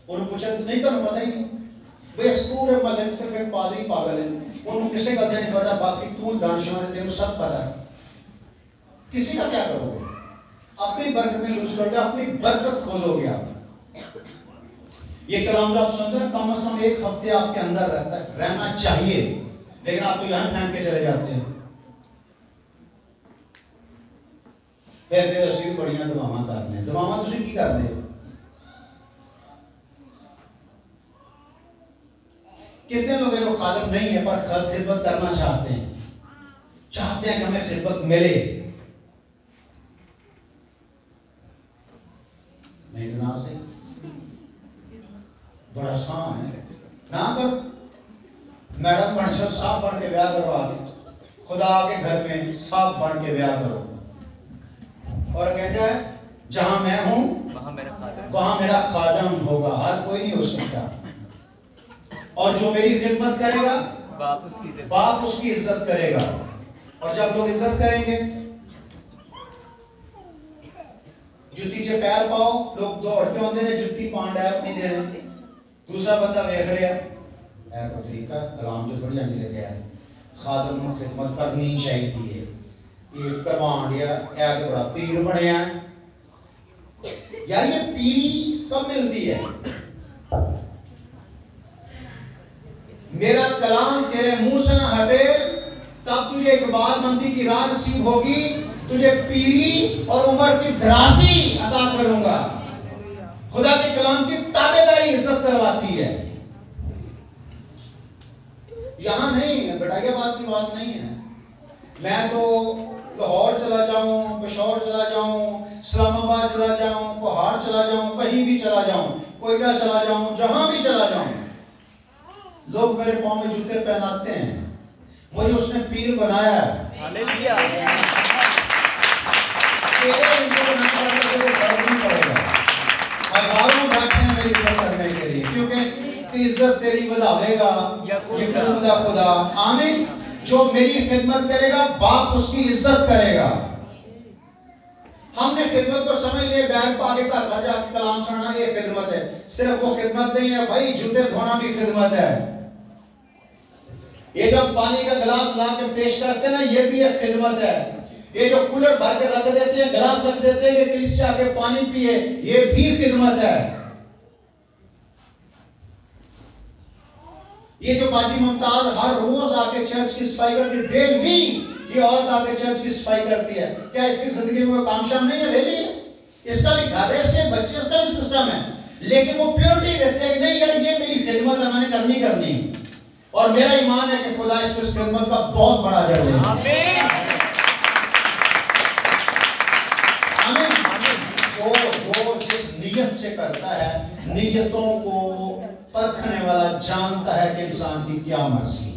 उन्होंने पूछा नहीं तो पता ही नहीं भाई, पूरे महल से फिर पादरी पागल है, उन्होंने किसी का नहीं पता, बाकी तू दानशमान तेरे सब पता है, किसी का क्या करोगे, अपनी बरकतें लूज करोगे, अपनी बरकत खोलोगे आप। ये कलाम जो आप सुनते हैं कम से कम एक हफ्ते आपके अंदर रहना चाहिए, लेकिन आप तो यहां फेंक के चले जाते हैं। फिर असि भी बड़ियां दुआवां करने, दुआवां तुसीं की करदे हो। कितने लोग जो खादम नहीं है पर खिदमत करना चाहते हैं कि हमें खिदमत मिले। नहीं तो ना से बड़ा आसान है ना, कर मैडम बन साफ बन के ब्याह करवा के खुदा के घर में साफ बन के ब्याह करो, और कहता है जहां मैं हूं वहां मेरा खादम होगा। हर कोई नहीं हो सकता, और जो मेरी खिदमत करेगा बाप उसकी इज्जत करेगा, और जब लोग इज्जत करेंगे जुत्ती च पैर पाओ, लोग दौड़ के आते हैं जुत्ती पांड है अपनी दे रहे, दूसरा बंदा वेख रहा है को तरीका कलाम जो थोड़ी आंदी लगे है। खादम को खिदमत करनी चाहिए, ये करवान दिया है तो बड़ा पीर बनया यार। ये पीरी कब मिलती है, मेरा कलाम तेरे मुंह से ना हटे तब तुझे इकबालमंदी की राह नसीब होगी, तुझे पीरी और उम्र की दराजी अता करूंगा। खुदा के कलाम की ताबेदारी इज्जत करवाती है। यहां नहीं है बेटाइयाबाद की बात नहीं है, मैं तो लाहौर चला जाऊं, पेशौर चला जाऊं, इस्लामाबाद चला जाऊं, पहाड़ चला जाऊं, कहीं भी चला जाऊं, कोयटा चला जाऊं, जहां भी चला जाऊं, लोग मेरे पांव में जूते पहनाते हैं, मुझे उसने पीर बनाया है। तेरे इज्जत ना करने से कोई फर्क नहीं पड़ेगा। हजारों बैठे हैं मेरी इज्जत करने के लिए, क्योंकि इज्जत तेरी बढ़ावेगा ये खुदा। आमीन। जो मेरी खिदमत करेगा बाप उसकी इज्जत करेगा। हमने खिदमत को समझ लिए बैग पा के घर जाके कलाम सुनना ये खिदमत है। सिर्फ वो खिदमत नहीं है भाई, जूते धोना भी खिदमत है। ये जो पानी का गिलास ला के पेश करते हैं ना, ये भी एक खिदमत है। ये जो कूलर भर के रख देते हैं, गिलास रख देते हैं कि कलीसिया आके पानी पिए, ये भी खिदमत है। ये जो बाजी मुमताज हर रोज आके चर्च की सफाई करती है, डेली ये औरत आके चर्च की सफाई करती है, क्या इसकी जिंदगी में कोई काम शाम नहीं है? वेली है, इसका भी घर है, इसके बच्चे, इसका भी सिस्टम है, लेकिन वो प्योरिटी देते हैं कि नहीं यार ये मेरी खिदमत है, मैंने करनी। और मेरा ईमान है कि खुदा इसको इस खिदमत का बहुत बड़ा अजर देगा। आमीन। जो जिस नियत से करता है, नियतों को परखने वाला जानता है कि इंसान की क्या मर्जी।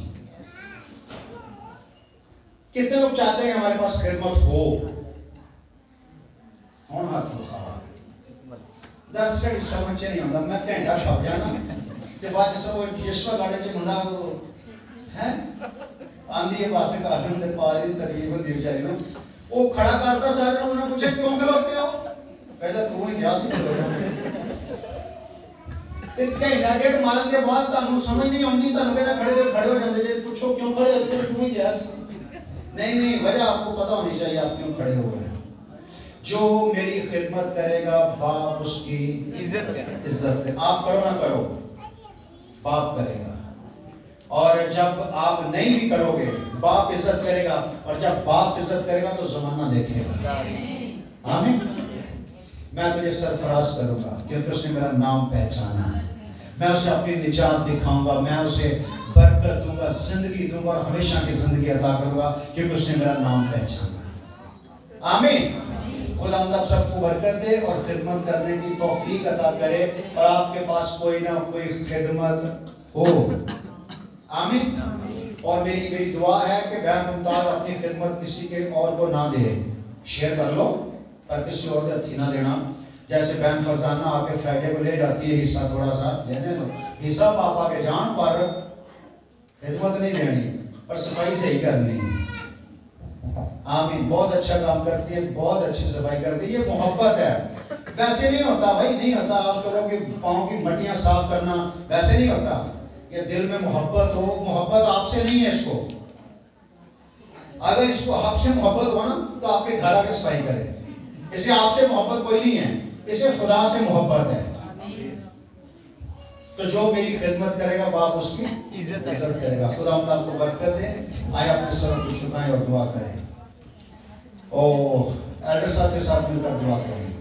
कितने लोग चाहते हैं कि हमारे पास खिदमत हो? कौन हाथ उठाओ? दस मिनट समझ नहीं होता, मैं घंटा छप जाना ते बाद सब यशवा गाड़े च मुंडा है आंधी है पासे का आलम दे पारी तकरीबन दी बेचारी नु वो खड़ा करता सारे उन्होंने पूछा क्यों खलोते हो? कहता तू ही गया सी ते घंटा डेढ़ मारन के बाद तानू समझ नहीं आउंदी, तानू कहना खड़े हो जांदे जे पूछो क्यों खड़े हो? तू ही गया सी। नहीं वजह आपको पता होनी चाहिए आप क्यों खड़े हुए हैं। जो मेरी खिदमत करेगा बाप उसकी इज्जत करे। आप करो ना करो, बाप करेगा। और जब आप नहीं भी करोगे बाप इज्जत करेगा, और जब बाप इज्जत करेगा तो जमाना देखेगा। आमीन। मैं तुझे सरफराज करूंगा क्योंकि उसने मेरा नाम पहचाना है। मैं उसे अपनी निजात दिखाऊंगा, मैं उसे बरकत दूंगा, जिंदगी दूंगा और हमेशा की जिंदगी अता करूंगा क्योंकि उसने मेरा नाम पहचाना है। आमीन। खुदा हम सबको बरकत दे और खिदमत करने की तौफीक अता करे और आपके पास कोई ना कोई खिदमत हो। आमीन। और मेरी दुआ है कि बहन मुमताज अपनी खिदमत किसी के और को ना दे, शेयर कर लो पर किसी और को ना देना। जैसे बहन फरजाना आके फ्राइडे को ले जाती है हिस्सा, थोड़ा सा लेने दो हिस्सा पापा के जान पर खिदमत नहीं देनी पर सफाई से ही करनी। आमीन। बहुत अच्छा काम करती है, बहुत अच्छी सफाई करती है, ये मोहब्बत है। वैसे नहीं होता भाई, नहीं होता। आप लोगों के पाँव की मटियां साफ करना वैसे नहीं होता। ये दिल में मोहब्बत हो, मोहब्बत आपसे नहीं है इसको। अगर इसको आपसे मोहब्बत हो ना तो आपके घर आके सफाई करे। इसे आपसे मोहब्बत कोई नहीं है, इसे खुदा से मोहब्बत है। तो जो मेरी खिदमत करेगा बाप उसकी इज्जत करेगा। खुदा हम आपको बरकत दे। आए अपने सरों को झुकाएं और दुआ करें। और एल्डर साहब के साथ मिलकर दुआ करें।